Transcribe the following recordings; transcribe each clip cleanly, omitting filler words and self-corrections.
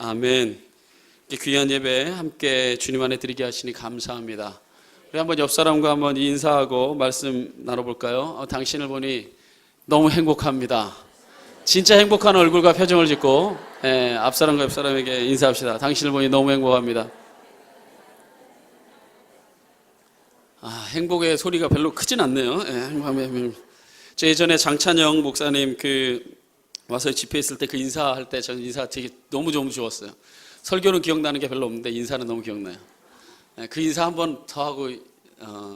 아멘. 귀한 예배 함께 주님 안에 드리게 하시니 감사합니다. 우리 한번 옆 사람과 한번 인사하고 말씀 나눠볼까요? 당신을 보니 너무 행복합니다. 진짜 행복한 얼굴과 표정을 짓고 앞 사람과 옆 사람에게 인사합시다. 당신을 보니 너무 행복합니다. 행복의 소리가 별로 크진 않네요. 저 예전에 장찬영 목사님 와서 집회 있을 때 그 인사할 때 저는 인사 되게 너무 좋았어요. 설교는 기억나는 게 별로 없는데 인사는 너무 기억나요. 그 인사 한 번 더 하고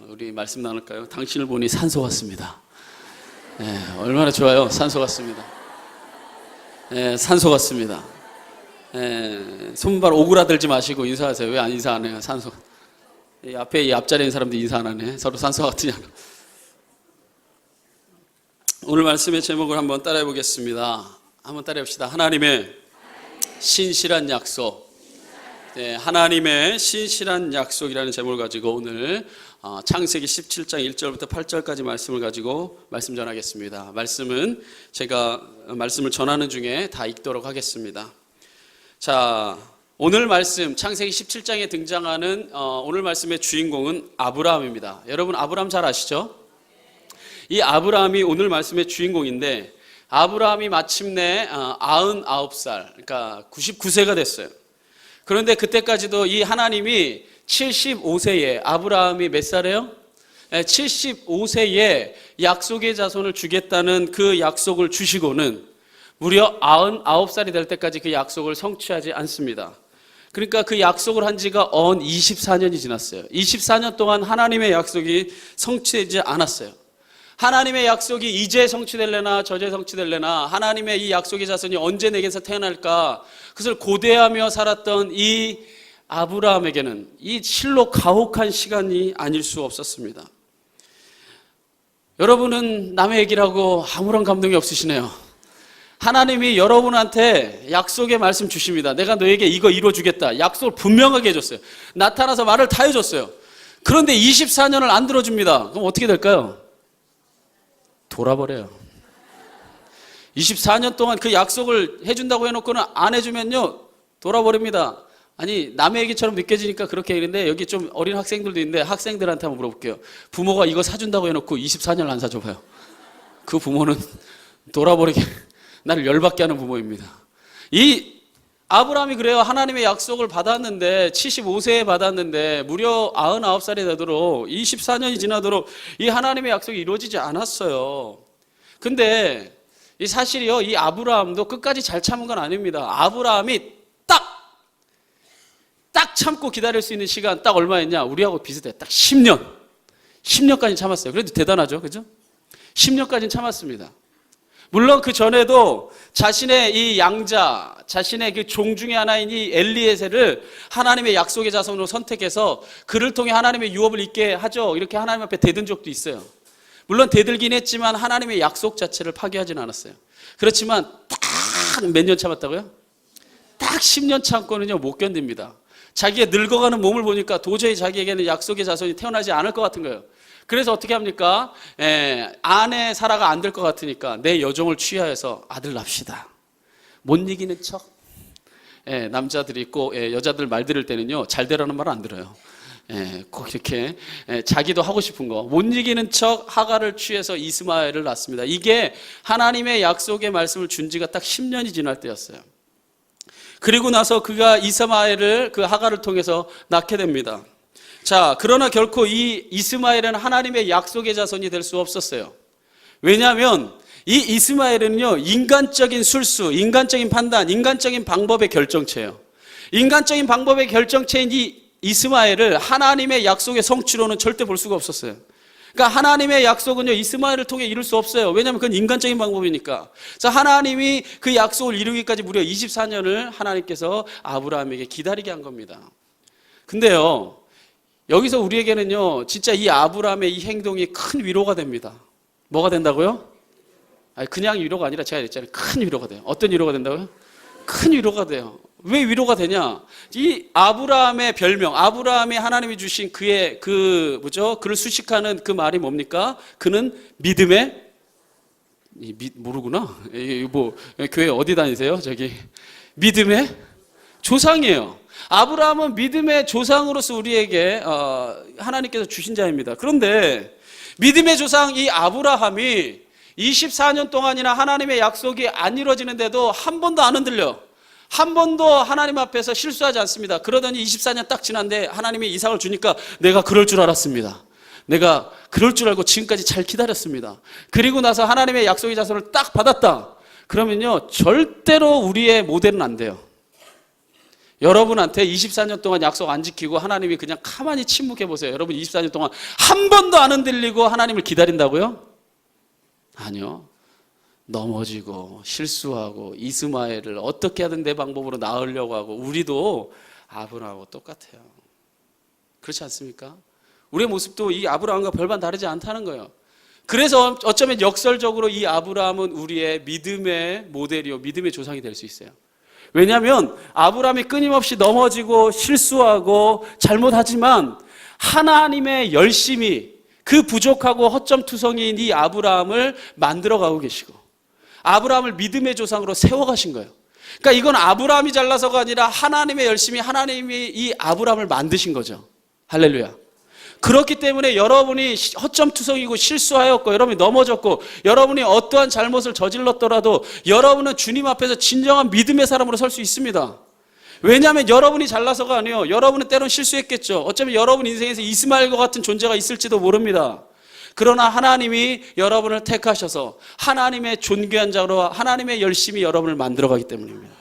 우리 말씀 나눌까요? 당신을 보니 산소 같습니다. 얼마나 좋아요. 산소 같습니다. 산소 같습니다. 손발 오그라들지 마시고 인사하세요. 왜 안 인사 안 해요? 산소. 이 앞에 이 앞자리에 있는 사람들이 인사 안 하네. 서로 산소 같으냐. 오늘 말씀의 제목을 한번 따라해 보겠습니다. 한번 따라해 봅시다. 하나님의 신실한 약속. 하나님의 신실한 약속이라는 제목을 가지고 오늘 창세기 17장 1절부터 8절까지 말씀을 가지고 말씀 전하겠습니다. 말씀은 제가 말씀을 전하는 중에 다 읽도록 하겠습니다. 자, 오늘 말씀 창세기 17장에 등장하는 오늘 말씀의 주인공은 아브라함입니다. 여러분 아브라함 잘 아시죠? 이 아브라함이 오늘 말씀의 주인공인데 아브라함이 마침내 99살, 그러니까 99세가 됐어요. 그런데 그때까지도 이 하나님이 75세에 아브라함이 몇 살이에요? 75세에 약속의 자손을 주겠다는 그 약속을 주시고는 무려 99살이 될 때까지 그 약속을 성취하지 않습니다. 그러니까 그 약속을 한 지가 언 24년이 지났어요. 24년 동안 하나님의 약속이 성취되지 않았어요. 하나님의 약속이 이제 성취될래나 저제 성취될래나 하나님의 이 약속의 자손이 언제 내게서 태어날까 그것을 고대하며 살았던 이 아브라함에게는 이 실로 가혹한 시간이 아닐 수 없었습니다. 여러분은 남의 얘기를 하고 아무런 감동이 없으시네요. 하나님이 여러분한테 약속의 말씀 주십니다. 내가 너에게 이거 이루어주겠다. 약속을 분명하게 해줬어요. 나타나서 말을 다 해줬어요. 그런데 24년을 안 들어줍니다. 그럼 어떻게 될까요? 돌아버려요. 24년 동안 그 약속을 해준다고 해놓고는 안 해주면요 돌아버립니다. 아니 남의 얘기처럼 느껴지니까 그렇게 얘기했는데 여기 좀 어린 학생들도 있는데 학생들한테 한번 물어볼게요. 부모가 이거 사준다고 해놓고 24년을 안 사줘봐요. 그 부모는 돌아버리게 나를 열받게 하는 부모입니다. 이 아브라함이 그래요. 하나님의 약속을 받았는데 75세에 받았는데 무려 99살이 되도록 24년이 지나도록 이 하나님의 약속이 이루어지지 않았어요. 근데 이 사실이요, 이 아브라함도 끝까지 잘 참은 건 아닙니다. 아브라함이 딱 참고 기다릴 수 있는 시간 딱 얼마였냐? 우리하고 비슷해. 딱 10년까지 참았어요. 그래도 대단하죠, 그죠? 10년까지는 참았습니다. 물론 그 전에도 자신의 이 양자, 자신의 그 종 중에 하나인 이 엘리에셀을 하나님의 약속의 자손으로 선택해서 그를 통해 하나님의 유업을 잊게 하죠. 이렇게 하나님 앞에 대든 적도 있어요. 물론 대들긴 했지만 하나님의 약속 자체를 파괴하지는 않았어요. 그렇지만 딱 몇 년 참았다고요? 딱 10년 참고는요 못 견딥니다. 자기의 늙어가는 몸을 보니까 도저히 자기에게는 약속의 자손이 태어나지 않을 것 같은 거예요. 그래서 어떻게 합니까? 아내 사라가 안 될 것 같으니까 내 여종을 취하여서 아들 납시다. 못 이기는 척. 남자들이 있고 여자들 말 들을 때는요 잘 되라는 말 안 들어요. 꼭 이렇게 자기도 하고 싶은 거 못 이기는 척 하가를 취해서 이스마엘을 낳습니다. 이게 하나님의 약속의 말씀을 준 지가 딱 10년이 지날 때였어요. 그리고 나서 그가 이스마엘을 그 하가를 통해서 낳게 됩니다. 자, 그러나 결코 이 이스마엘은 하나님의 약속의 자손이 될 수 없었어요. 왜냐하면 이 이스마엘은요 인간적인 술수, 인간적인 판단, 인간적인 방법의 결정체예요. 인간적인 방법의 결정체인 이 이스마엘을 하나님의 약속의 성취로는 절대 볼 수가 없었어요. 그러니까 하나님의 약속은요 이스마엘을 통해 이룰 수 없어요. 왜냐하면 그건 인간적인 방법이니까. 그래서 하나님이 그 약속을 이루기까지 무려 24년을 하나님께서 아브라함에게 기다리게 한 겁니다. 근데요 여기서 우리에게는요 진짜 이 아브라함의 이 행동이 큰 위로가 됩니다. 뭐가 된다고요? 아니, 그냥 위로가 아니라 제가 그랬잖아요. 큰 위로가 돼요. 어떤 위로가 된다고요? 큰 위로가 돼요. 왜 위로가 되냐? 이 아브라함의 별명, 아브라함이 하나님이 주신 그의 그를 수식하는 그 말이 뭡니까? 그는 믿음의 모르구나. 뭐 교회 어디 다니세요? 저기 믿음의 조상이에요. 아브라함은 믿음의 조상으로서 우리에게 하나님께서 주신 자입니다. 그런데 믿음의 조상 이 아브라함이 24년 동안이나 하나님의 약속이 안 이루어지는데도 한 번도 안 흔들려. 한 번도 하나님 앞에서 실수하지 않습니다. 그러더니 24년 딱 지났는데 하나님이 이삭을 주니까 내가 그럴 줄 알았습니다. 내가 그럴 줄 알고 지금까지 잘 기다렸습니다. 그리고 나서 하나님의 약속의 자손을 딱 받았다. 그러면요, 절대로 우리의 모델은 안 돼요. 여러분한테 24년 동안 약속 안 지키고 하나님이 그냥 가만히 침묵해 보세요. 여러분 24년 동안 한 번도 안 흔들리고 하나님을 기다린다고요? 아니요. 넘어지고 실수하고 이스마엘을 어떻게 하든 내 방법으로 낳으려고 하고, 우리도 아브라함하고 똑같아요. 그렇지 않습니까? 우리의 모습도 이 아브라함과 별반 다르지 않다는 거예요. 그래서 어쩌면 역설적으로 이 아브라함은 우리의 믿음의 모델이요, 믿음의 조상이 될 수 있어요. 왜냐하면 아브라함이 끊임없이 넘어지고 실수하고 잘못하지만 하나님의 열심히 그 부족하고 허점투성이인 이 아브라함을 만들어가고 계시고 아브라함을 믿음의 조상으로 세워가신 거예요. 그러니까 이건 아브라함이 잘나서가 아니라 하나님의 열심히, 하나님이 이 아브라함을 만드신 거죠. 할렐루야. 그렇기 때문에 여러분이 허점투성이고 실수하였고 여러분이 넘어졌고 여러분이 어떠한 잘못을 저질렀더라도 여러분은 주님 앞에서 진정한 믿음의 사람으로 설 수 있습니다. 왜냐하면 여러분이 잘나서가 아니에요. 여러분은 때론 실수했겠죠. 어쩌면 여러분 인생에서 이스마엘과 같은 존재가 있을지도 모릅니다. 그러나 하나님이 여러분을 택하셔서 하나님의 존귀한 자로 하나님의 열심히 여러분을 만들어가기 때문입니다.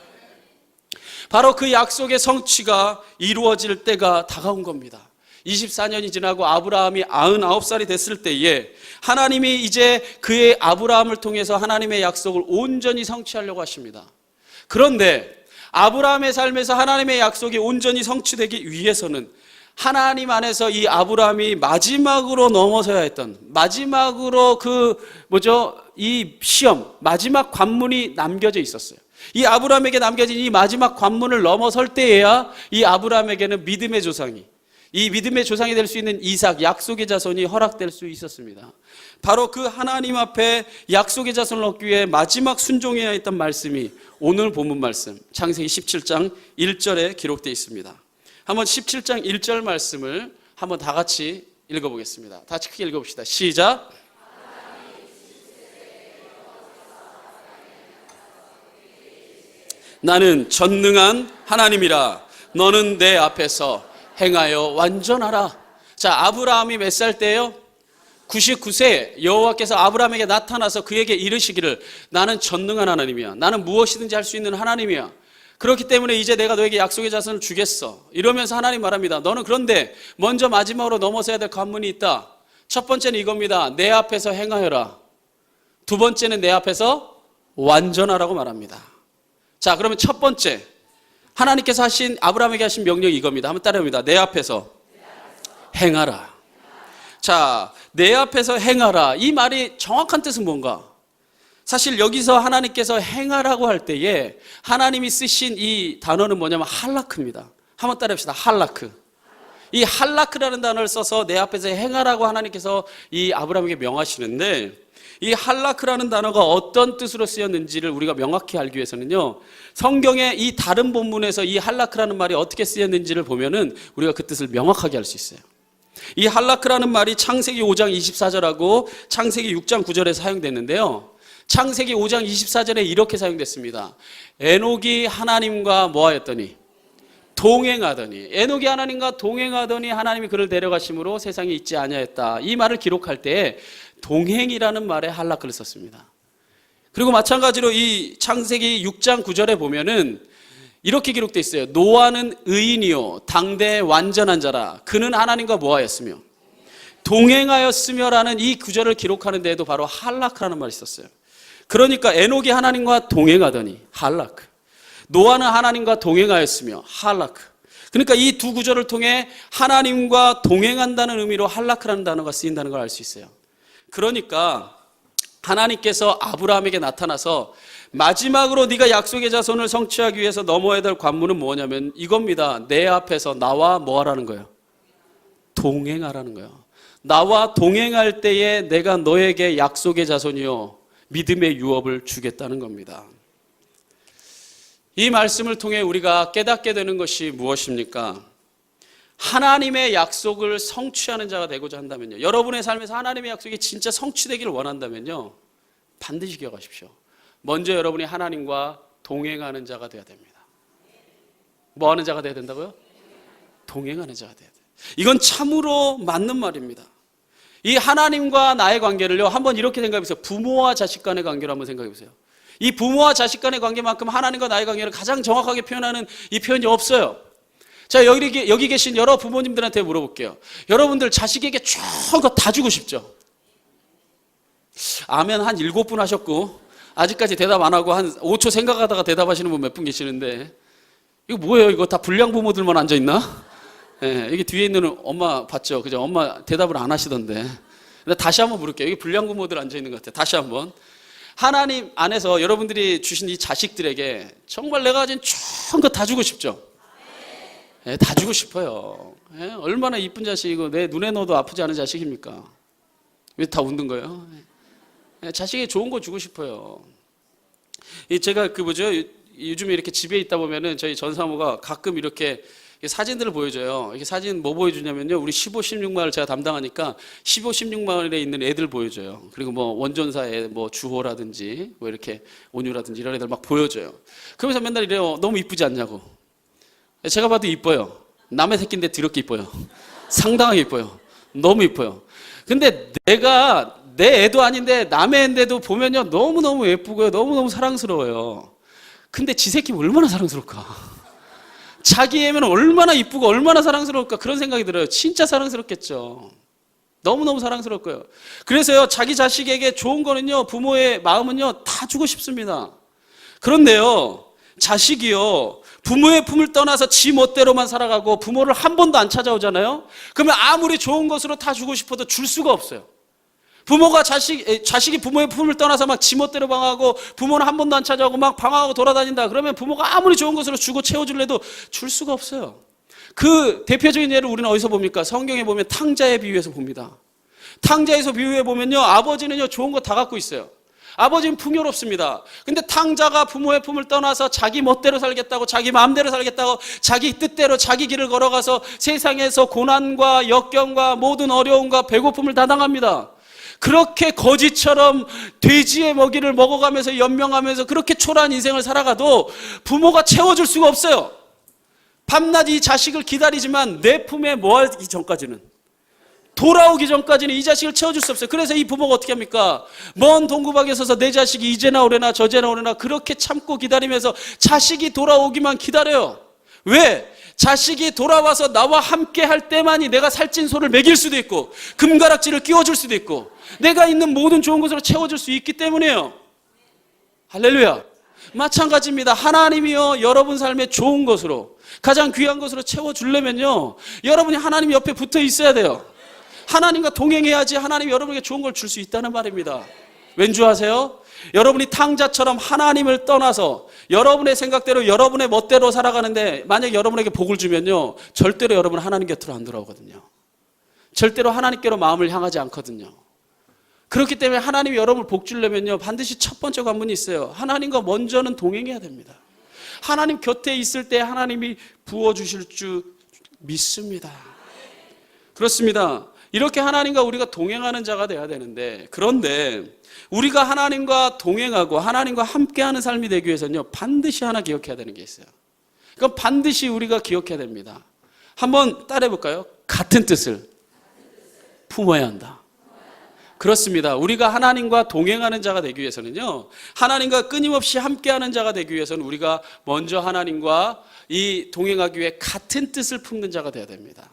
바로 그 약속의 성취가 이루어질 때가 다가온 겁니다. 24년이 지나고 아브라함이 99살이 됐을 때에 하나님이 이제 그의 아브라함을 통해서 하나님의 약속을 온전히 성취하려고 하십니다. 그런데 아브라함의 삶에서 하나님의 약속이 온전히 성취되기 위해서는 하나님 안에서 이 아브라함이 마지막으로 넘어서야 했던, 마지막으로 이 시험, 마지막 관문이 남겨져 있었어요. 이 아브라함에게 남겨진 이 마지막 관문을 넘어설 때에야 이 아브라함에게는 믿음의 조상이, 이 믿음의 조상이 될 수 있는 이삭, 약속의 자손이 허락될 수 있었습니다. 바로 그 하나님 앞에 약속의 자손을 얻기 위해 마지막 순종해야 했던 말씀이 오늘 본문 말씀 창세기 17장 1절에 기록되어 있습니다. 한번 17장 1절 말씀을 한번 다 같이 읽어보겠습니다. 다 같이 크게 읽어봅시다. 시작. 나는 전능한 하나님이라 너는 내 앞에서 행하여 완전하라. 자, 아브라함이 몇 살 때예요? 99세 여호와께서 아브라함에게 나타나서 그에게 이르시기를 나는 전능한 하나님이야. 나는 무엇이든지 할 수 있는 하나님이야. 그렇기 때문에 이제 내가 너에게 약속의 자손을 주겠어. 이러면서 하나님 말합니다. 너는 그런데 먼저 마지막으로 넘어서야 될 관문이 있다. 첫 번째는 이겁니다. 내 앞에서 행하여라. 두 번째는 내 앞에서 완전하라고 말합니다. 자, 그러면 첫 번째 하나님께서 하신 아브라함에게 하신 명령이 이겁니다. 한번 따라해봅니다. 내 앞에서 행하라. 자, 내 앞에서 행하라. 이 말이 정확한 뜻은 뭔가? 사실 여기서 하나님께서 행하라고 할 때에 하나님이 쓰신 이 단어는 뭐냐면 할라크입니다. 한번 따라해봅시다. 할라크. 이 할라크라는 단어를 써서 내 앞에서 행하라고 하나님께서 이 아브라함에게 명하시는데, 이 할라크라는 단어가 어떤 뜻으로 쓰였는지를 우리가 명확히 알기 위해서는요, 성경의 이 다른 본문에서 이 할라크라는 말이 어떻게 쓰였는지를 보면은 우리가 그 뜻을 명확하게 알 수 있어요. 이 할라크라는 말이 창세기 5장 24절하고 창세기 6장 9절에 사용됐는데요, 창세기 5장 24절에 이렇게 사용됐습니다. 에녹이 하나님과 뭐하였더니? 동행하더니. 에녹이 하나님과 동행하더니 하나님이 그를 데려가심으로 세상에 있지 아니하였다. 이 말을 기록할 때 동행이라는 말에 할라크를 썼습니다. 그리고 마찬가지로 이 창세기 6장 9절에 보면은 이렇게 기록되어 있어요. 노아는 의인이요 당대의 완전한 자라. 그는 하나님과 뭐하였으며? 동행하였으며라는 이 구절을 기록하는 데에도 바로 할라크라는 말이 있었어요. 그러니까 에녹이 하나님과 동행하더니 할라크, 노아는 하나님과 동행하였으며 할라크. 그러니까 이 두 구절을 통해 하나님과 동행한다는 의미로 할라크라는 단어가 쓰인다는 걸 알 수 있어요. 그러니까 하나님께서 아브라함에게 나타나서 마지막으로 네가 약속의 자손을 성취하기 위해서 넘어야 될 관문은 뭐냐면 이겁니다. 내 앞에서 나와 뭐 하라는 거예요? 동행하라는 거예요. 나와 동행할 때에 내가 너에게 약속의 자손이요 믿음의 유업을 주겠다는 겁니다. 이 말씀을 통해 우리가 깨닫게 되는 것이 무엇입니까? 하나님의 약속을 성취하는 자가 되고자 한다면요, 여러분의 삶에서 하나님의 약속이 진짜 성취되기를 원한다면요, 반드시 기억하십시오. 먼저 여러분이 하나님과 동행하는 자가 되어야 됩니다. 뭐 하는 자가 되어야 된다고요? 동행하는 자가 되어야 돼요. 이건 참으로 맞는 말입니다. 이 하나님과 나의 관계를요, 한번 이렇게 생각해 보세요. 부모와 자식 간의 관계를 한번 생각해 보세요. 이 부모와 자식 간의 관계만큼 하나님과 나의 관계를 가장 정확하게 표현하는 이 표현이 없어요. 자, 여기 계신 여러 부모님들한테 물어볼게요. 여러분들 자식에게 좋은 거 다 주고 싶죠? 아멘 한 7분 하셨고, 아직까지 대답 안 하고 한 5초 생각하다가 대답하시는 분 몇 분 계시는데, 이거 뭐예요? 이거 다 불량 부모들만 앉아있나? 예, 여기 뒤에 있는 엄마 봤죠? 그죠? 엄마 대답을 안 하시던데. 근데 다시 한번 물을게요. 여기 불량 부모들 앉아있는 것 같아요. 다시 한번. 하나님 안에서 여러분들이 주신 이 자식들에게 정말 내가 가진 좋은 거 다 주고 싶죠? 예, 다 주고 싶어요. 예, 얼마나 이쁜 자식이고 내 눈에 넣어도 아프지 않은 자식입니까? 왜 다 웃는 거예요? 예, 자식에게 좋은 거 주고 싶어요. 제가 요즘에 이렇게 집에 있다 보면은 저희 전사모가 가끔 이렇게 사진들을 보여줘요. 이렇게 사진 뭐 보여주냐면요, 우리 15, 16마을 제가 담당하니까 15, 16마을에 있는 애들 보여줘요. 그리고 뭐 원전사의 뭐 주호라든지 뭐 이렇게 온유라든지 이런 애들 막 보여줘요. 그러면서 맨날 이래요. 너무 이쁘지 않냐고. 제가 봐도 이뻐요. 남의 새끼인데 더럽게 이뻐요. 상당하게 이뻐요. 너무 이뻐요. 근데 내가 내 애도 아닌데 남의 애인데도 보면요, 너무너무 예쁘고요, 너무너무 사랑스러워요. 근데 지 새끼는 얼마나 사랑스러울까? 자기 애면 얼마나 이쁘고 얼마나 사랑스러울까? 그런 생각이 들어요. 진짜 사랑스럽겠죠. 너무너무 사랑스러울 거예요. 그래서요, 자기 자식에게 좋은 거는요, 부모의 마음은요, 다 주고 싶습니다. 그런데요, 자식이요, 부모의 품을 떠나서 지 멋대로만 살아가고 부모를 한 번도 안 찾아오잖아요. 그러면 아무리 좋은 것으로 다 주고 싶어도 줄 수가 없어요. 부모가 자식이 부모의 품을 떠나서 막 지멋대로 방황하고 부모는 한 번도 안 찾아오고 막 방황하고 돌아다닌다. 그러면 부모가 아무리 좋은 것으로 주고 채워줄래도 줄 수가 없어요. 그 대표적인 예를 우리는 어디서 봅니까? 성경에 보면 탕자의 비유에서 봅니다. 탕자에서 비유해 보면요, 아버지는요, 좋은 거 다 갖고 있어요. 아버지는 풍요롭습니다. 근데 탕자가 부모의 품을 떠나서 자기 멋대로 살겠다고, 자기 마음대로 살겠다고, 자기 뜻대로 자기 길을 걸어가서 세상에서 고난과 역경과 모든 어려움과 배고픔을 다 당합니다. 그렇게 거지처럼 돼지의 먹이를 먹어가면서 연명하면서 그렇게 초라한 인생을 살아가도 부모가 채워줄 수가 없어요. 밤낮 이 자식을 기다리지만 내 품에 뭐하기 전까지는, 돌아오기 전까지는 이 자식을 채워줄 수 없어요. 그래서 이 부모가 어떻게 합니까? 먼 동구박에 서서 내 자식이 이제나 오래나 저제나 오래나 그렇게 참고 기다리면서 자식이 돌아오기만 기다려요. 왜? 자식이 돌아와서 나와 함께 할 때만이 내가 살찐 소를 먹일 수도 있고 금가락지를 끼워줄 수도 있고 내가 있는 모든 좋은 것으로 채워줄 수 있기 때문이에요. 할렐루야. 마찬가지입니다. 하나님이요, 여러분 삶에 좋은 것으로, 가장 귀한 것으로 채워주려면요, 여러분이 하나님 옆에 붙어 있어야 돼요. 하나님과 동행해야지 하나님이 여러분에게 좋은 걸 줄 수 있다는 말입니다. 왠지 아세요? 여러분이 탕자처럼 하나님을 떠나서 여러분의 생각대로 여러분의 멋대로 살아가는데 만약에 여러분에게 복을 주면요, 절대로 여러분 하나님 곁으로 안 돌아오거든요. 절대로 하나님께로 마음을 향하지 않거든요. 그렇기 때문에 하나님이 여러분을 복 주려면요, 반드시 첫 번째 관문이 있어요. 하나님과 먼저는 동행해야 됩니다. 하나님 곁에 있을 때 하나님이 부어주실 줄 믿습니다. 그렇습니다. 이렇게 하나님과 우리가 동행하는 자가 돼야 되는데, 그런데 우리가 하나님과 동행하고 하나님과 함께하는 삶이 되기 위해서는요, 반드시 하나 기억해야 되는 게 있어요. 그건 반드시 우리가 기억해야 됩니다. 한번 따라해 볼까요? 같은 뜻을 품어야 한다. 그렇습니다. 우리가 하나님과 동행하는 자가 되기 위해서는요, 하나님과 끊임없이 함께하는 자가 되기 위해서는 우리가 먼저 하나님과 이 동행하기 위해 같은 뜻을 품는 자가 되어야 됩니다.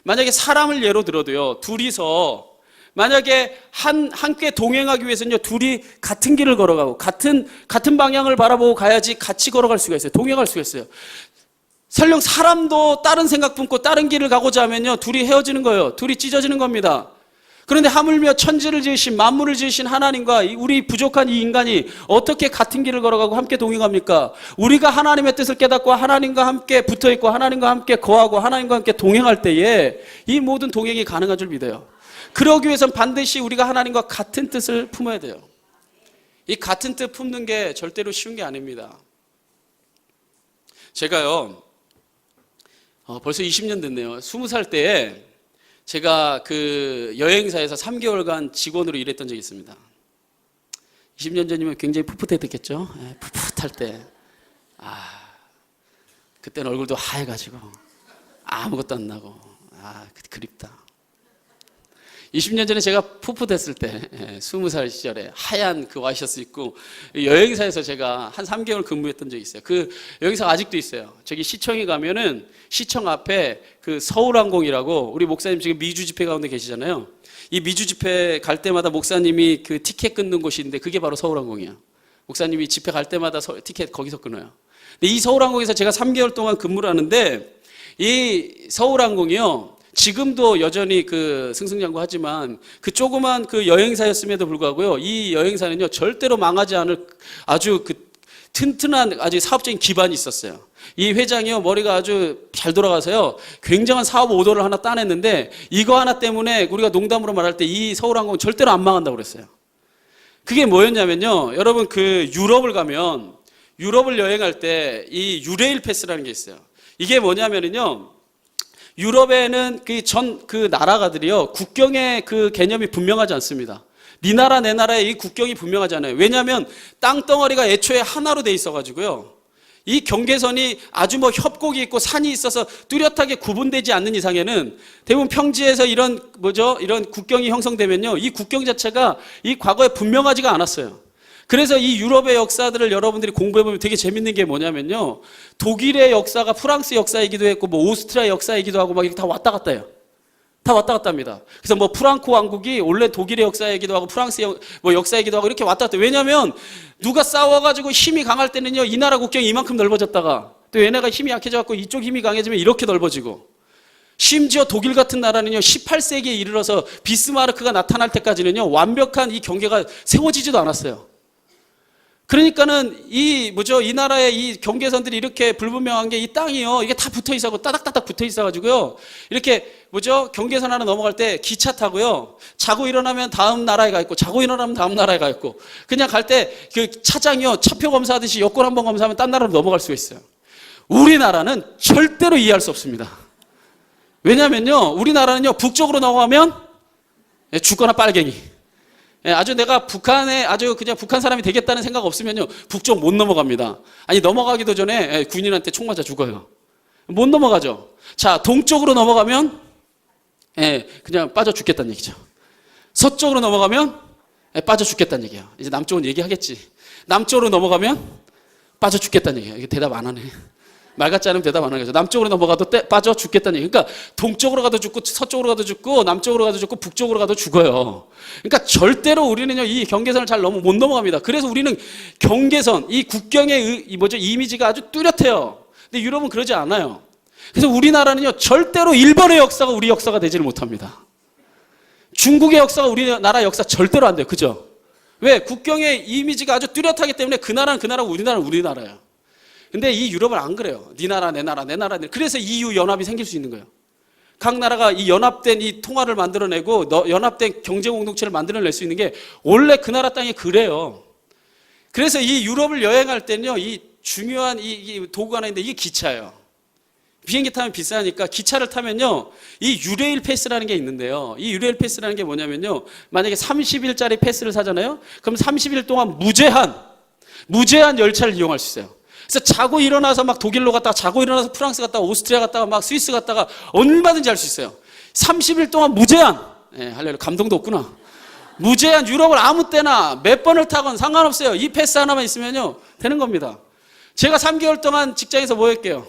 만약에 사람을 예로 들어도요, 둘이서 만약에 함께 동행하기 위해서는요, 둘이 같은 길을 걸어가고 같은 방향을 바라보고 가야지 같이 걸어갈 수가 있어요. 동행할 수가 있어요. 설령 사람도 다른 생각 품고 다른 길을 가고자 하면요, 둘이 헤어지는 거예요. 둘이 찢어지는 겁니다. 그런데 하물며 천지를 지으신, 만물을 지으신 하나님과 우리 부족한 이 인간이 어떻게 같은 길을 걸어가고 함께 동행합니까? 우리가 하나님의 뜻을 깨닫고 하나님과 함께 붙어있고 하나님과 함께 거하고 하나님과 함께 동행할 때에 이 모든 동행이 가능한 줄 믿어요. 그러기 위해서는 반드시 우리가 하나님과 같은 뜻을 품어야 돼요. 이 같은 뜻 품는 게 절대로 쉬운 게 아닙니다. 제가요, 벌써 20년 됐네요. 20살 때에 제가 그 여행사에서 3개월간 직원으로 일했던 적이 있습니다. 20년 전이면 굉장히 풋풋했겠죠? 네, 풋풋할 때. 그때는 얼굴도 하얘가지고 아무것도 안 나고 그립다. 20년 전에 제가 풋풋했을 때 20살 시절에 하얀 그 와이셔츠 입고 여행사에서 제가 한 3개월 근무했던 적이 있어요. 그 여행사가 아직도 있어요. 저기 시청에 가면은 시청 앞에 그 서울항공이라고, 우리 목사님 지금 미주 집회 가운데 계시잖아요. 이 미주 집회 갈 때마다 목사님이 그 티켓 끊는 곳이 있는데 그게 바로 서울항공이야. 목사님이 집회 갈 때마다 티켓 거기서 끊어요. 근데 이 서울항공에서 제가 3개월 동안 근무를 하는데, 이 서울항공이요, 지금도 여전히 그 승승장구하지만 그 조그만 그 여행사였음에도 불구하고요, 이 여행사는요 절대로 망하지 않을 아주 그 튼튼한 아주 사업적인 기반이 있었어요. 이 회장이요 머리가 아주 잘 돌아가서요 굉장한 사업 오더를 하나 따냈는데, 이거 하나 때문에 우리가 농담으로 말할 때 이 서울항공 절대로 안 망한다고 그랬어요. 그게 뭐였냐면요, 여러분 그 유럽을 가면, 유럽을 여행할 때 이 유레일 패스라는 게 있어요. 이게 뭐냐면요, 유럽에는 그 나라가들이요 국경의 그 개념이 분명하지 않습니다. 네 나라 내 나라의 이 국경이 분명하지 않아요. 왜냐하면 땅덩어리가 애초에 하나로 돼 있어가지고요, 이 경계선이 아주 뭐 협곡이 있고 산이 있어서 뚜렷하게 구분되지 않는 이상에는 대부분 평지에서 이런 국경이 형성되면요, 이 국경 자체가 이 과거에 분명하지가 않았어요. 그래서 이 유럽의 역사들을 여러분들이 공부해보면 되게 재밌는 게 뭐냐면요, 독일의 역사가 프랑스 역사이기도 했고 뭐 오스트리아 역사이기도 하고 막 이렇게 다 왔다 갔다 해요. 다 왔다 갔다 합니다. 그래서 뭐 프랑코 왕국이 원래 독일의 역사이기도 하고 프랑스 뭐 역사이기도 하고 이렇게 왔다 갔다 해요. 왜냐하면 누가 싸워가지고 힘이 강할 때는요 이 나라 국경이 이만큼 넓어졌다가 또 얘네가 힘이 약해져갖고 이쪽 힘이 강해지면 이렇게 넓어지고, 심지어 독일 같은 나라는요 18세기에 이르러서 비스마르크가 나타날 때까지는요 완벽한 이 경계가 세워지지도 않았어요. 그러니까는 이 나라의 이 경계선들이 이렇게 불분명한 게, 이 땅이요 이게 다 붙어 있어가지고 따닥따닥 붙어 있어가지고요, 이렇게 경계선 하나 넘어갈 때 기차 타고요, 자고 일어나면 다음 나라에 가 있고 자고 일어나면 다음 나라에 가 있고, 그냥 갈 때 그 차장이요 차표 검사하듯이 여권 한번 검사하면 딴 나라로 넘어갈 수가 있어요. 우리나라는 절대로 이해할 수 없습니다. 왜냐면요 우리나라는요 북쪽으로 넘어가면 죽거나 빨갱이. 아주 내가 북한에 아주 그냥 북한 사람이 되겠다는 생각 없으면요 북쪽 못 넘어갑니다. 아니 넘어가기도 전에 군인한테 총 맞아 죽어요. 못 넘어가죠. 자, 동쪽으로 넘어가면 그냥 빠져 죽겠다는 얘기죠. 서쪽으로 넘어가면 빠져 죽겠다는 얘기야. 이제 남쪽은 얘기하겠지. 남쪽으로 넘어가면 빠져 죽겠다는 얘기야. 이게 대답 안 하네. 말 같지 않으면 대답 안 하는 거죠. 남쪽으로 넘어가도 빠져 죽겠다는 얘기. 그러니까 동쪽으로 가도 죽고 서쪽으로 가도 죽고 남쪽으로 가도 죽고 북쪽으로 가도 죽어요. 그러니까 절대로 우리는요 이 경계선을 잘 못 넘어갑니다. 그래서 우리는 경계선, 이 국경의 이미지가 아주 뚜렷해요. 근데 유럽은 그러지 않아요. 그래서 우리나라는요 절대로 일본의 역사가 우리 역사가 되지를 못합니다. 중국의 역사가 우리나라 역사 절대로 안 돼요. 그죠? 왜? 국경의 이미지가 아주 뚜렷하기 때문에 그 나라는 그 나라고 우리나라는 우리나라예요. 근데 이 유럽은 안 그래요. 네 나라 내 나라 내 나라. 그래서 EU 연합이 생길 수 있는 거예요. 각 나라가 이 연합된 이 통화를 만들어내고 연합된 경제 공동체를 만들어낼 수 있는 게 원래 그 나라 땅이 그래요. 그래서 이 유럽을 여행할 때는요 이 중요한 이 도구가 하나 있는데 이게 기차예요. 비행기 타면 비싸니까 기차를 타면요 이 유레일 패스라는 게 있는데요, 이 유레일 패스라는 게 뭐냐면요, 만약에 30일짜리 패스를 사잖아요. 그럼 30일 동안 무제한 열차를 이용할 수 있어요. 그래서 자고 일어나서 막 독일로 갔다가 자고 일어나서 프랑스 갔다가 오스트리아 갔다가 막 스위스 갔다가 얼마든지 할 수 있어요. 30일 동안 무제한. 할렐루야, 감동도 없구나. 무제한 유럽을 아무 때나 몇 번을 타건 상관없어요. 이 패스 하나만 있으면요 되는 겁니다. 제가 3개월 동안 직장에서 뭐 했게요?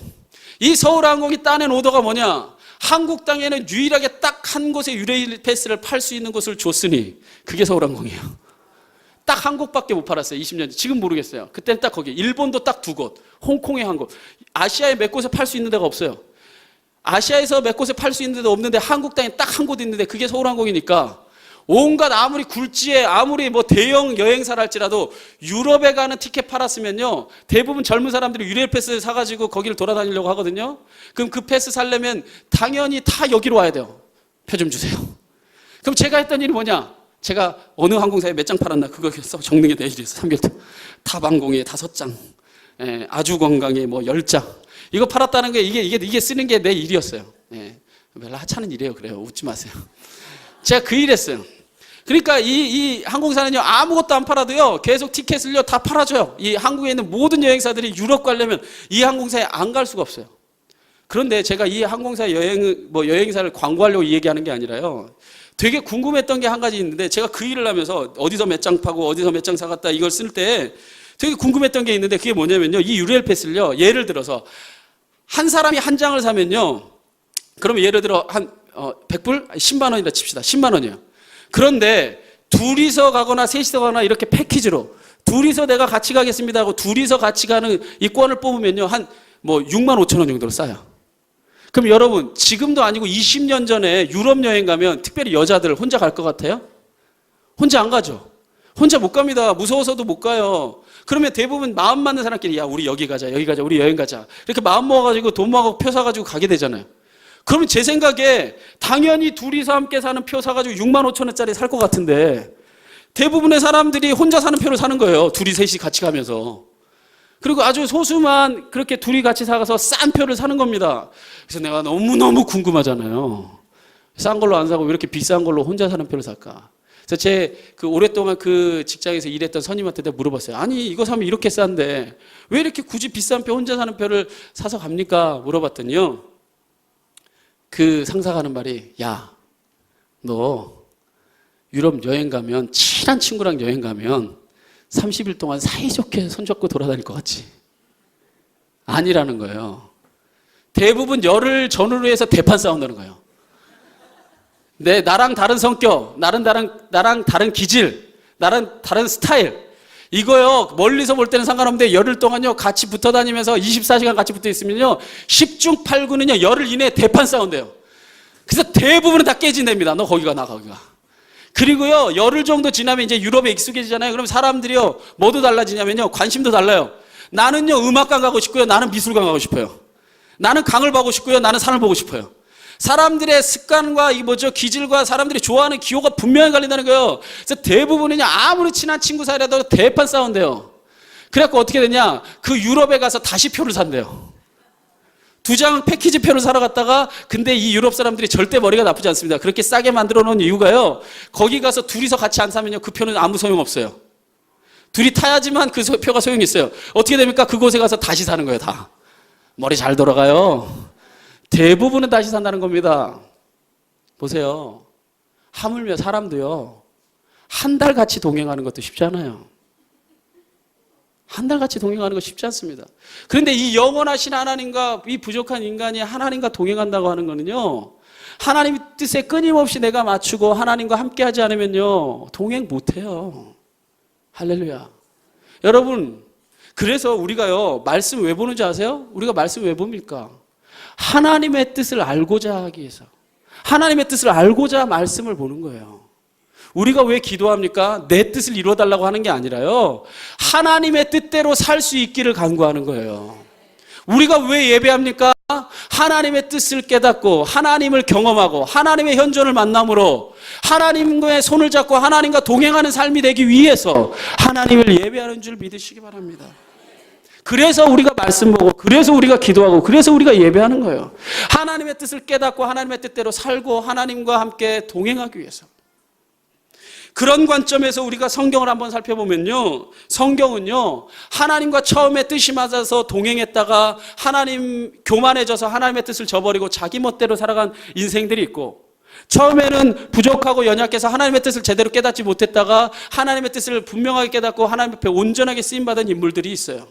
이 서울항공이 따낸 오더가 뭐냐? 한국 땅에는 유일하게 딱 한 곳에 유레일 패스를 팔 수 있는 곳을 줬으니 그게 서울항공이에요. 딱 한 곳밖에 못 팔았어요. 20년. 지금 모르겠어요. 그때는 딱 거기. 일본도 딱 2곳. 홍콩에 한 곳. 아시아에 몇 곳에 팔 수 있는 데가 없어요. 아시아에서 몇 곳에 팔 수 있는 데도 없는데 한국 땅에 딱 한 곳 있는데 그게 서울항공이니까 온갖 아무리 굴지에 아무리 뭐 대형 여행사랄지라도 유럽에 가는 티켓 팔았으면요 대부분 젊은 사람들이 유레일 패스 사가지고 거기를 돌아다니려고 하거든요. 그럼 그 패스 살려면 당연히 다 여기로 와야 돼요. 표 좀 주세요. 그럼 제가 했던 일이 뭐냐? 제가 어느 항공사에 몇 장 팔았나 그거 적는 게 내 일이었어요. 3개월 동안. 탑항공에 5장, 아주 건강에 뭐 10장. 이거 팔았다는 게 이게 쓰는 게 내 일이었어요. 별로 하찮은 일이에요. 그래요. 웃지 마세요. 제가 그 일 했어요. 그러니까 이 항공사는요, 아무것도 안 팔아도요, 계속 티켓을요, 다 팔아줘요. 이 한국에 있는 모든 여행사들이 유럽 가려면 이 항공사에 안 갈 수가 없어요. 그런데 제가 이 항공사 여행사를 광고하려고 얘기하는 게 아니라요, 되게 궁금했던 게 한 가지 있는데, 제가 그 일을 하면서 어디서 몇 장 파고 어디서 몇 장 사갔다 이걸 쓸 때 되게 궁금했던 게 있는데, 그게 뭐냐면요, 이 유레일 패스를요, 예를 들어서 한 사람이 한 장을 사면요, 그러면 예를 들어 한 100불? 10만 원이라 칩시다. 10만 원이에요. 그런데 둘이서 가거나 셋이서 가거나 이렇게 패키지로 둘이서 내가 같이 가겠습니다 하고 둘이서 같이 가는 이 권을 뽑으면요, 한 6만 5천 원 정도로 싸요. 그럼 여러분, 지금도 아니고 20년 전에 유럽 여행 가면 특별히 여자들 혼자 갈 것 같아요? 혼자 안 가죠. 혼자 못 갑니다. 무서워서도 못 가요. 그러면 대부분 마음 맞는 사람끼리, 야, 우리 여기 가자, 우리 여행 가자, 이렇게 마음 먹어가지고 돈 모아서 표 사가지고 가게 되잖아요. 그러면 제 생각에 당연히 둘이서 함께 사는 표 사가지고 6만 5천 원짜리 살 것 같은데, 대부분의 사람들이 혼자 사는 표를 사는 거예요. 둘이 셋이 같이 가면서. 그리고 아주 소수만 그렇게 둘이 같이 사가서 싼 표를 사는 겁니다. 그래서 내가 너무너무 궁금하잖아요. 싼 걸로 안 사고 왜 이렇게 비싼 걸로 혼자 사는 표를 살까? 그래서 오랫동안 그 직장에서 일했던 선임한테 내가 물어봤어요. 아니, 이거 사면 이렇게 싼데 왜 이렇게 굳이 비싼 표, 혼자 사는 표를 사서 갑니까? 물어봤더니요, 그 상사가 하는 말이, 야, 너 유럽 여행 가면, 친한 친구랑 여행 가면 30일 동안 사이좋게 손잡고 돌아다닐 것 같지? 아니라는 거예요. 대부분 열흘 전후로 해서 대판 싸운다는 거예요. 나랑 다른 성격, 나랑 다른 기질, 나랑 다른 스타일, 이거요, 멀리서 볼 때는 상관없는데 열흘 동안요, 같이 붙어 다니면서 24시간 같이 붙어 있으면요, 10중 8구는요, 열흘 이내에 대판 싸운대요. 그래서 대부분은 다 깨진답니다. 너 거기 가, 나 거기 가. 그리고요, 열흘 정도 지나면 이제 유럽에 익숙해지잖아요. 그럼 사람들이요, 뭐도 달라지냐면요, 관심도 달라요. 나는요, 음악관 가고 싶고요, 나는 미술관 가고 싶어요. 나는 강을 보고 싶고요, 나는 산을 보고 싶어요. 사람들의 습관과 기질과 사람들이 좋아하는 기호가 분명히 갈린다는 거예요. 그래서 대부분은요, 아무리 친한 친구 사이라도 대판 싸운대요. 그래갖고 어떻게 되냐, 그 유럽에 가서 다시 표를 산대요. 2장 패키지 표를 사러 갔다가, 근데 이 유럽 사람들이 절대 머리가 나쁘지 않습니다. 그렇게 싸게 만들어 놓은 이유가요, 거기 가서 둘이서 같이 안 사면요, 그 표는 아무 소용 없어요. 둘이 타야지만 그 표가 소용이 있어요. 어떻게 됩니까? 그곳에 가서 다시 사는 거예요, 다. 머리 잘 돌아가요. 대부분은 다시 산다는 겁니다. 보세요. 하물며 사람도요, 한 달 같이 동행하는 것도 쉽지 않아요. 한 달 같이 동행하는 거 쉽지 않습니다. 그런데 이 영원하신 하나님과 이 부족한 인간이 하나님과 동행한다고 하는 거는요, 하나님 뜻에 끊임없이 내가 맞추고 하나님과 함께 하지 않으면요, 동행 못해요. 할렐루야. 여러분, 그래서 우리가요, 말씀 왜 보는지 아세요? 우리가 말씀 왜 봅니까? 하나님의 뜻을 알고자 하기 위해서, 하나님의 뜻을 알고자 말씀을 보는 거예요. 우리가 왜 기도합니까? 내 뜻을 이루어달라고 하는 게 아니라요, 하나님의 뜻대로 살 수 있기를 간구하는 거예요. 우리가 왜 예배합니까? 하나님의 뜻을 깨닫고 하나님을 경험하고 하나님의 현존을 만남으로 하나님과의 손을 잡고 하나님과 동행하는 삶이 되기 위해서 하나님을 예배하는 줄 믿으시기 바랍니다. 그래서 우리가 말씀 보고, 그래서 우리가 기도하고, 그래서 우리가 예배하는 거예요. 하나님의 뜻을 깨닫고 하나님의 뜻대로 살고 하나님과 함께 동행하기 위해서. 그런 관점에서 우리가 성경을 한번 살펴보면요, 성경은요, 하나님과 처음에 뜻이 맞아서 동행했다가 하나님 교만해져서 하나님의 뜻을 저버리고 자기 멋대로 살아간 인생들이 있고, 처음에는 부족하고 연약해서 하나님의 뜻을 제대로 깨닫지 못했다가 하나님의 뜻을 분명하게 깨닫고 하나님 앞에 온전하게 쓰임받은 인물들이 있어요.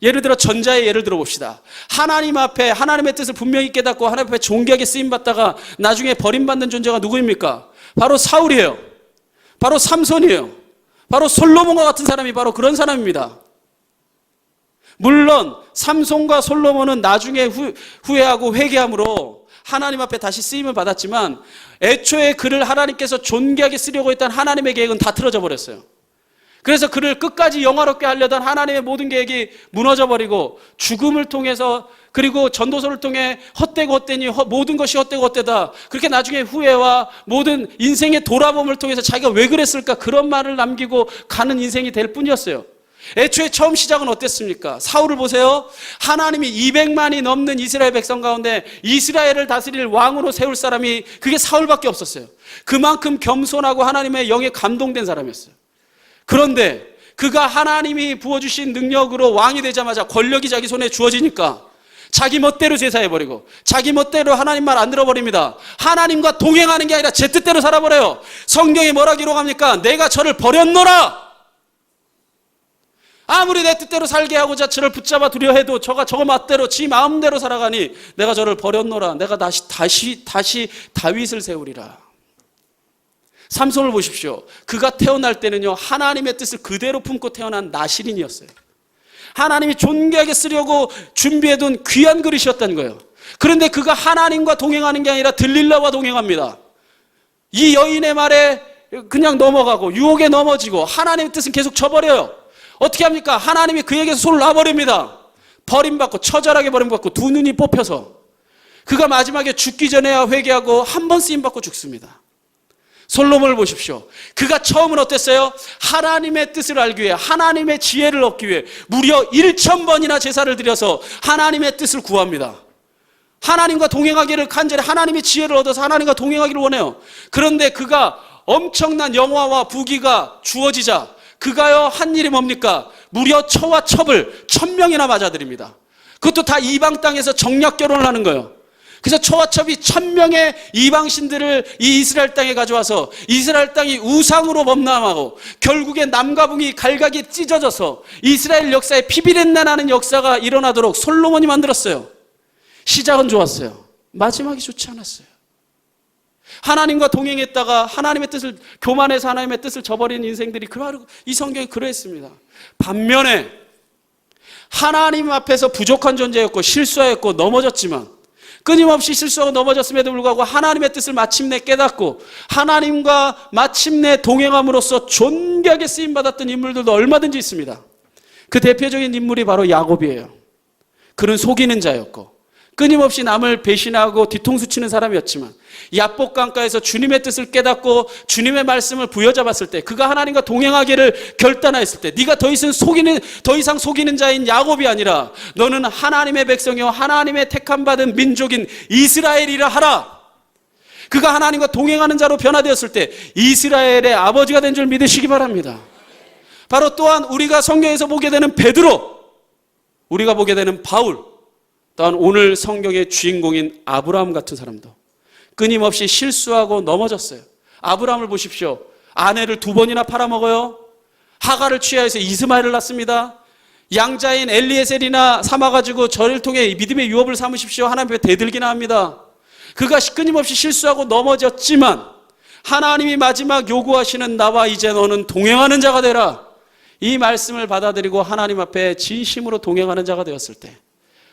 예를 들어 전자의 예를 들어봅시다. 하나님 앞에 하나님의 뜻을 분명히 깨닫고 하나님 앞에 존귀하게 쓰임받다가 나중에 버림받는 존재가 누구입니까? 바로 사울이에요. 바로 삼손이에요. 바로 솔로몬과 같은 사람이 바로 그런 사람입니다. 물론 삼손과 솔로몬은 나중에 후회하고 회개함으로 하나님 앞에 다시 쓰임을 받았지만, 애초에 그를 하나님께서 존귀하게 쓰려고 했던 하나님의 계획은 다 틀어져 버렸어요. 그래서 그를 끝까지 영화롭게 하려던 하나님의 모든 계획이 무너져 버리고, 죽음을 통해서, 그리고 전도서를 통해 헛되고 헛되니 모든 것이 헛되고 헛되다, 그렇게 나중에 후회와 모든 인생의 돌아봄을 통해서 자기가 왜 그랬을까, 그런 말을 남기고 가는 인생이 될 뿐이었어요. 애초에 처음 시작은 어땠습니까? 사울을 보세요. 하나님이 200만이 넘는 이스라엘 백성 가운데 이스라엘을 다스릴 왕으로 세울 사람이 그게 사울밖에 없었어요. 그만큼 겸손하고 하나님의 영에 감동된 사람이었어요. 그런데 그가 하나님이 부어주신 능력으로 왕이 되자마자 권력이 자기 손에 주어지니까 자기 멋대로 제사해버리고 자기 멋대로 하나님 말 안 들어버립니다. 하나님과 동행하는 게 아니라 제 뜻대로 살아버려요. 성경에 뭐라 기록합니까? 내가 저를 버렸노라. 아무리 내 뜻대로 살게 하고자 저를 붙잡아 두려 해도 저가 저거 맛대로 지 마음대로 살아가니 내가 저를 버렸노라. 내가 다시 다윗을 세우리라. 삼손을 보십시오. 그가 태어날 때는요, 하나님의 뜻을 그대로 품고 태어난 나실인이었어요. 하나님이 존귀하게 쓰려고 준비해둔 귀한 그릇이었다는 거예요. 그런데 그가 하나님과 동행하는 게 아니라 들릴라와 동행합니다. 이 여인의 말에 그냥 넘어가고 유혹에 넘어지고 하나님의 뜻은 계속 저버려요. 어떻게 합니까? 하나님이 그에게서 손을 놔버립니다. 버림받고 처절하게 버림받고 두 눈이 뽑혀서 그가 마지막에 죽기 전에야 회개하고 한 번 쓰임받고 죽습니다. 솔로몬을 보십시오. 그가 처음은 어땠어요? 하나님의 뜻을 알기 위해 하나님의 지혜를 얻기 위해 무려 1000번이나 제사를 드려서 하나님의 뜻을 구합니다. 하나님과 동행하기를 간절히 하나님의 지혜를 얻어서 하나님과 동행하기를 원해요. 그런데 그가 엄청난 영화와 부귀가 주어지자 그가요 한 일이 뭡니까? 무려 처와 첩을 1000명이나 맞아들입니다. 그것도 다 이방 땅에서 정략 결혼을 하는 거예요. 그래서 처와 첩이 1000명의 이방신들을 이 이스라엘 땅에 가져와서 이스라엘 땅이 우상으로 범람하고 결국에 남과 북이 갈각이 찢어져서 이스라엘 역사에 피비린내 나는 역사가 일어나도록 솔로몬이 만들었어요. 시작은 좋았어요. 마지막이 좋지 않았어요. 하나님과 동행했다가 하나님의 뜻을 교만해서 하나님의 뜻을 저버린 인생들이 이 성경에 그러했습니다. 반면에 하나님 앞에서 부족한 존재였고 실수하였고 넘어졌지만 끊임없이 실수하고 넘어졌음에도 불구하고 하나님의 뜻을 마침내 깨닫고 하나님과 마침내 동행함으로써 존귀하게 쓰임받았던 인물들도 얼마든지 있습니다. 그 대표적인 인물이 바로 야곱이에요. 그는 속이는 자였고 끊임없이 남을 배신하고 뒤통수 치는 사람이었지만 야복강가에서 주님의 뜻을 깨닫고 주님의 말씀을 부여잡았을 때 그가 하나님과 동행하기를 결단하였을 때 네가 더 이상 속이는 자인 야곱이 아니라 너는 하나님의 백성이요 하나님의 택함 받은 민족인 이스라엘이라 하라. 그가 하나님과 동행하는 자로 변화되었을 때 이스라엘의 아버지가 된 줄 믿으시기 바랍니다. 바로 또한 우리가 성경에서 보게 되는 베드로, 우리가 보게 되는 바울, 또한 오늘 성경의 주인공인 아브라함 같은 사람도 끊임없이 실수하고 넘어졌어요. 아브라함을 보십시오. 아내를 2번이나 팔아먹어요. 하가를 취하여서 이스마엘을 낳습니다. 양자인 엘리에셀이나 삼아가지고 저를 통해 믿음의 유업을 삼으십시오. 하나님 앞에 대들기나 합니다. 그가 끊임없이 실수하고 넘어졌지만 하나님이 마지막 요구하시는 나와 이제 너는 동행하는 자가 되라. 이 말씀을 받아들이고 하나님 앞에 진심으로 동행하는 자가 되었을 때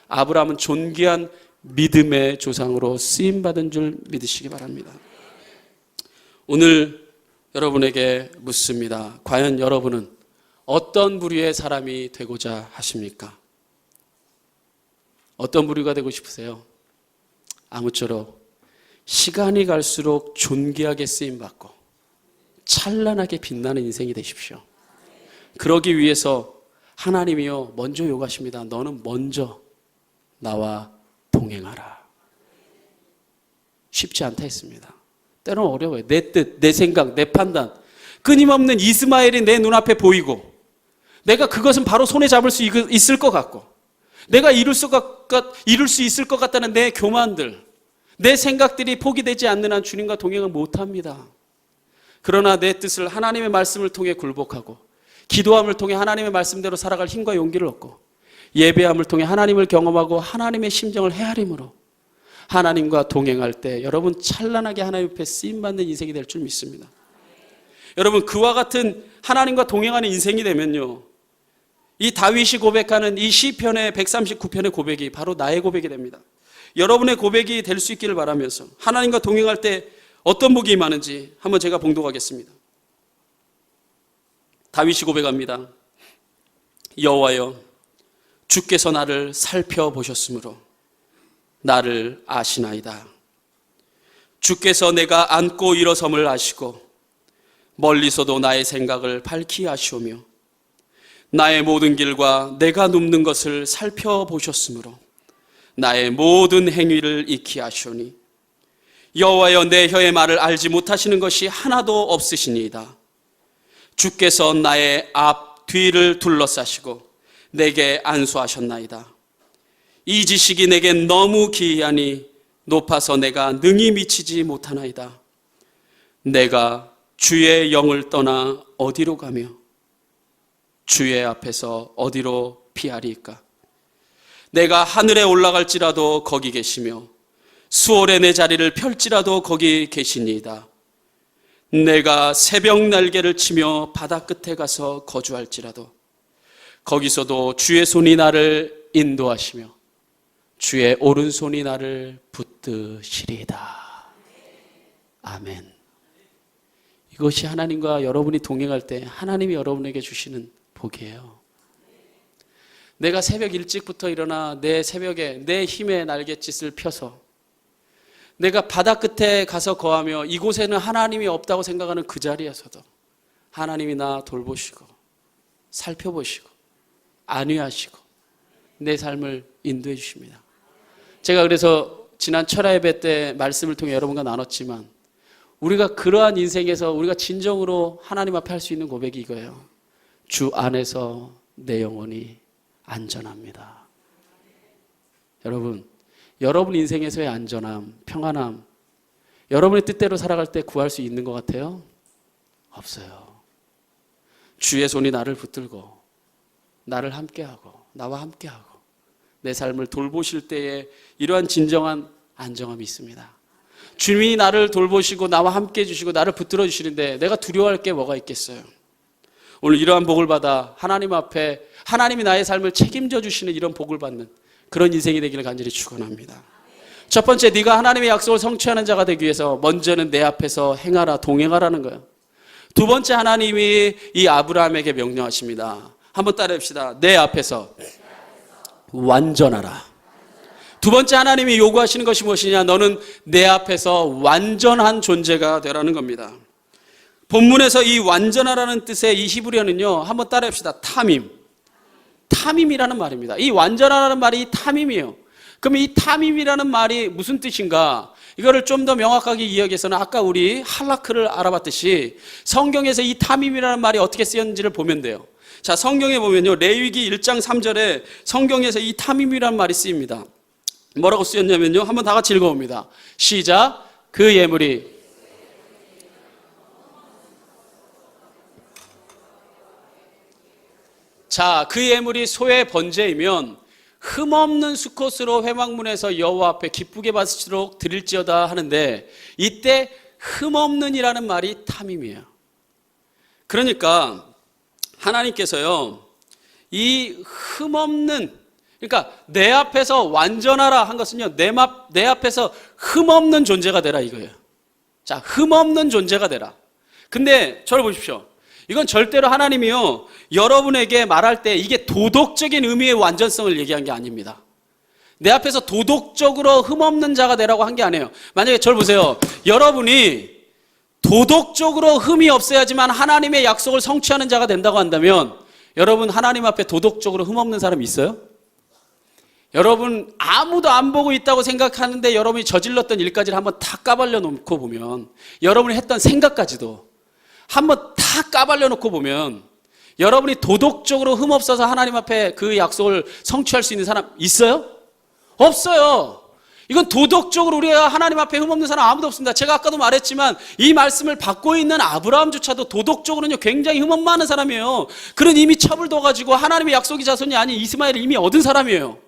아브라함은 존귀한 믿음의 조상으로 쓰임받은 줄 믿으시기 바랍니다. 오늘 여러분에게 묻습니다. 과연 여러분은 어떤 부류의 사람이 되고자 하십니까? 어떤 부류가 되고 싶으세요? 아무쪼록 시간이 갈수록 존귀하게 쓰임받고 찬란하게 빛나는 인생이 되십시오. 그러기 위해서 하나님이요 먼저 요구하십니다. 너는 먼저 나와 동행하라. 쉽지 않다 했습니다. 때로는 어려워요. 내 뜻, 내 생각, 내 판단, 끊임없는 이스마엘이 내 눈앞에 보이고 내가 그것은 바로 손에 잡을 수 있을 것 같고 내가 이룰 수 있을 것 같다는 내 교만들, 내 생각들이 포기되지 않는 한 주님과 동행을 못합니다. 그러나 내 뜻을 하나님의 말씀을 통해 굴복하고 기도함을 통해 하나님의 말씀대로 살아갈 힘과 용기를 얻고 예배함을 통해 하나님을 경험하고 하나님의 심정을 헤아림으로 하나님과 동행할 때 여러분 찬란하게 하나님 앞에 쓰임받는 인생이 될 줄 믿습니다. 여러분 그와 같은 하나님과 동행하는 인생이 되면요 이 다윗이 고백하는 이 시편의 139편의 고백이 바로 나의 고백이 됩니다. 여러분의 고백이 될 수 있기를 바라면서 하나님과 동행할 때 어떤 복이 임하는지 한번 제가 봉독하겠습니다. 다윗이 고백합니다. 여호와여 주께서 나를 살펴보셨으므로 나를 아시나이다. 주께서 내가 앉고 일어섬을 아시고 멀리서도 나의 생각을 밝히 아시오며 나의 모든 길과 내가 눕는 것을 살펴보셨으므로 나의 모든 행위를 익히 아시오니 여호와여, 내 혀의 말을 알지 못하시는 것이 하나도 없으시니이다. 주께서 나의 앞 뒤를 둘러싸시고 내게 안수하셨나이다. 이 지식이 내게 너무 기이하니 높아서 내가 능히 미치지 못하나이다. 내가 주의 영을 떠나 어디로 가며 주의 앞에서 어디로 피하리이까? 내가 하늘에 올라갈지라도 거기 계시며 수월에 내 자리를 펼지라도 거기 계시니이다. 내가 새벽 날개를 치며 바다 끝에 가서 거주할지라도 거기서도 주의 손이 나를 인도하시며 주의 오른손이 나를 붙드시리이다. 아멘. 이것이 하나님과 여러분이 동행할 때 하나님이 여러분에게 주시는 복이에요. 내가 새벽 일찍부터 일어나 내 새벽에 내 힘의 날갯짓을 펴서 내가 바다 끝에 가서 거하며 이곳에는 하나님이 없다고 생각하는 그 자리에서도 하나님이 나 돌보시고 살펴보시고 안위하시고 내 삶을 인도해 주십니다. 제가 그래서 지난 철야 예배 때 말씀을 통해 여러분과 나눴지만 우리가 그러한 인생에서 우리가 진정으로 하나님 앞에 할 수 있는 고백이 이거예요. 주 안에서 내 영혼이 안전합니다. 여러분 인생에서의 안전함, 평안함, 여러분의 뜻대로 살아갈 때 구할 수 있는 것 같아요? 없어요. 주의 손이 나를 붙들고 나를 함께하고 나와 함께하고 내 삶을 돌보실 때에 이러한 진정한 안정함이 있습니다. 주님이 나를 돌보시고 나와 함께 해주시고 나를 붙들어 주시는데 내가 두려워할 게 뭐가 있겠어요? 오늘 이러한 복을 받아 하나님 앞에 하나님이 나의 삶을 책임져 주시는 이런 복을 받는 그런 인생이 되기를 간절히 축원합니다. 첫 번째, 네가 하나님의 약속을 성취하는 자가 되기 위해서 먼저는 내 앞에서 행하라, 동행하라는 거예요. 두 번째, 하나님이 이 아브라함에게 명령하십니다. 한번 따라합시다. 내 앞에서 완전하라. 두 번째, 하나님이 요구하시는 것이 무엇이냐? 너는 내 앞에서 완전한 존재가 되라는 겁니다. 본문에서 이 완전하라는 뜻의 이 히브리어는요, 한번 따라합시다. 탐임이라는 말입니다. 이 완전하라는 말이 이 탐임이에요. 그럼 이 탐임이라는 말이 무슨 뜻인가? 이거를 좀 더 명확하게 이해하기 위해서는 아까 우리 할라크를 알아봤듯이 성경에서 이 탐임이라는 말이 어떻게 쓰였는지를 보면 돼요. 자, 성경에 보면요, 레위기 1장 3절에 성경에서 이 탐임이라는 말이 쓰입니다. 뭐라고 쓰였냐면요, 한번 다 같이 읽어봅니다. 시작. 그 예물이 자, 그 예물이 소의 번제이면 흠없는 수컷으로 회막문에서 여호와 앞에 기쁘게 받으시도록 드릴지어다 하는데, 이때 흠없는이라는 말이 탐임이에요. 그러니까 하나님께서요, 이 흠없는, 그러니까 내 앞에서 완전하라 한 것은요, 내 앞에서 흠없는 존재가 되라 이거예요. 자, 흠없는 존재가 되라. 근데 저를 보십시오. 이건 절대로 하나님이요, 여러분에게 말할 때 이게 도덕적인 의미의 완전성을 얘기한 게 아닙니다. 내 앞에서 도덕적으로 흠없는 자가 되라고 한 게 아니에요. 만약에 저를 보세요. 여러분이 도덕적으로 흠이 없어야지만 하나님의 약속을 성취하는 자가 된다고 한다면, 여러분 하나님 앞에 도덕적으로 흠없는 사람이 있어요? 여러분 아무도 안 보고 있다고 생각하는데 여러분이 저질렀던 일까지를 한번 다 까발려 놓고 보면, 여러분이 했던 생각까지도 한번 다 까발려 놓고 보면 여러분이 도덕적으로 흠없어서 하나님 앞에 그 약속을 성취할 수 있는 사람 있어요? 없어요. 이건 도덕적으로 우리가 하나님 앞에 흠없는 사람 아무도 없습니다. 제가 아까도 말했지만 이 말씀을 받고 있는 아브라함조차도 도덕적으로는 굉장히 흠없 많은 사람이에요. 그런 이미 첩을 둬가지고 하나님의 약속의 자손이 아닌 이스마엘을 이미 얻은 사람이에요.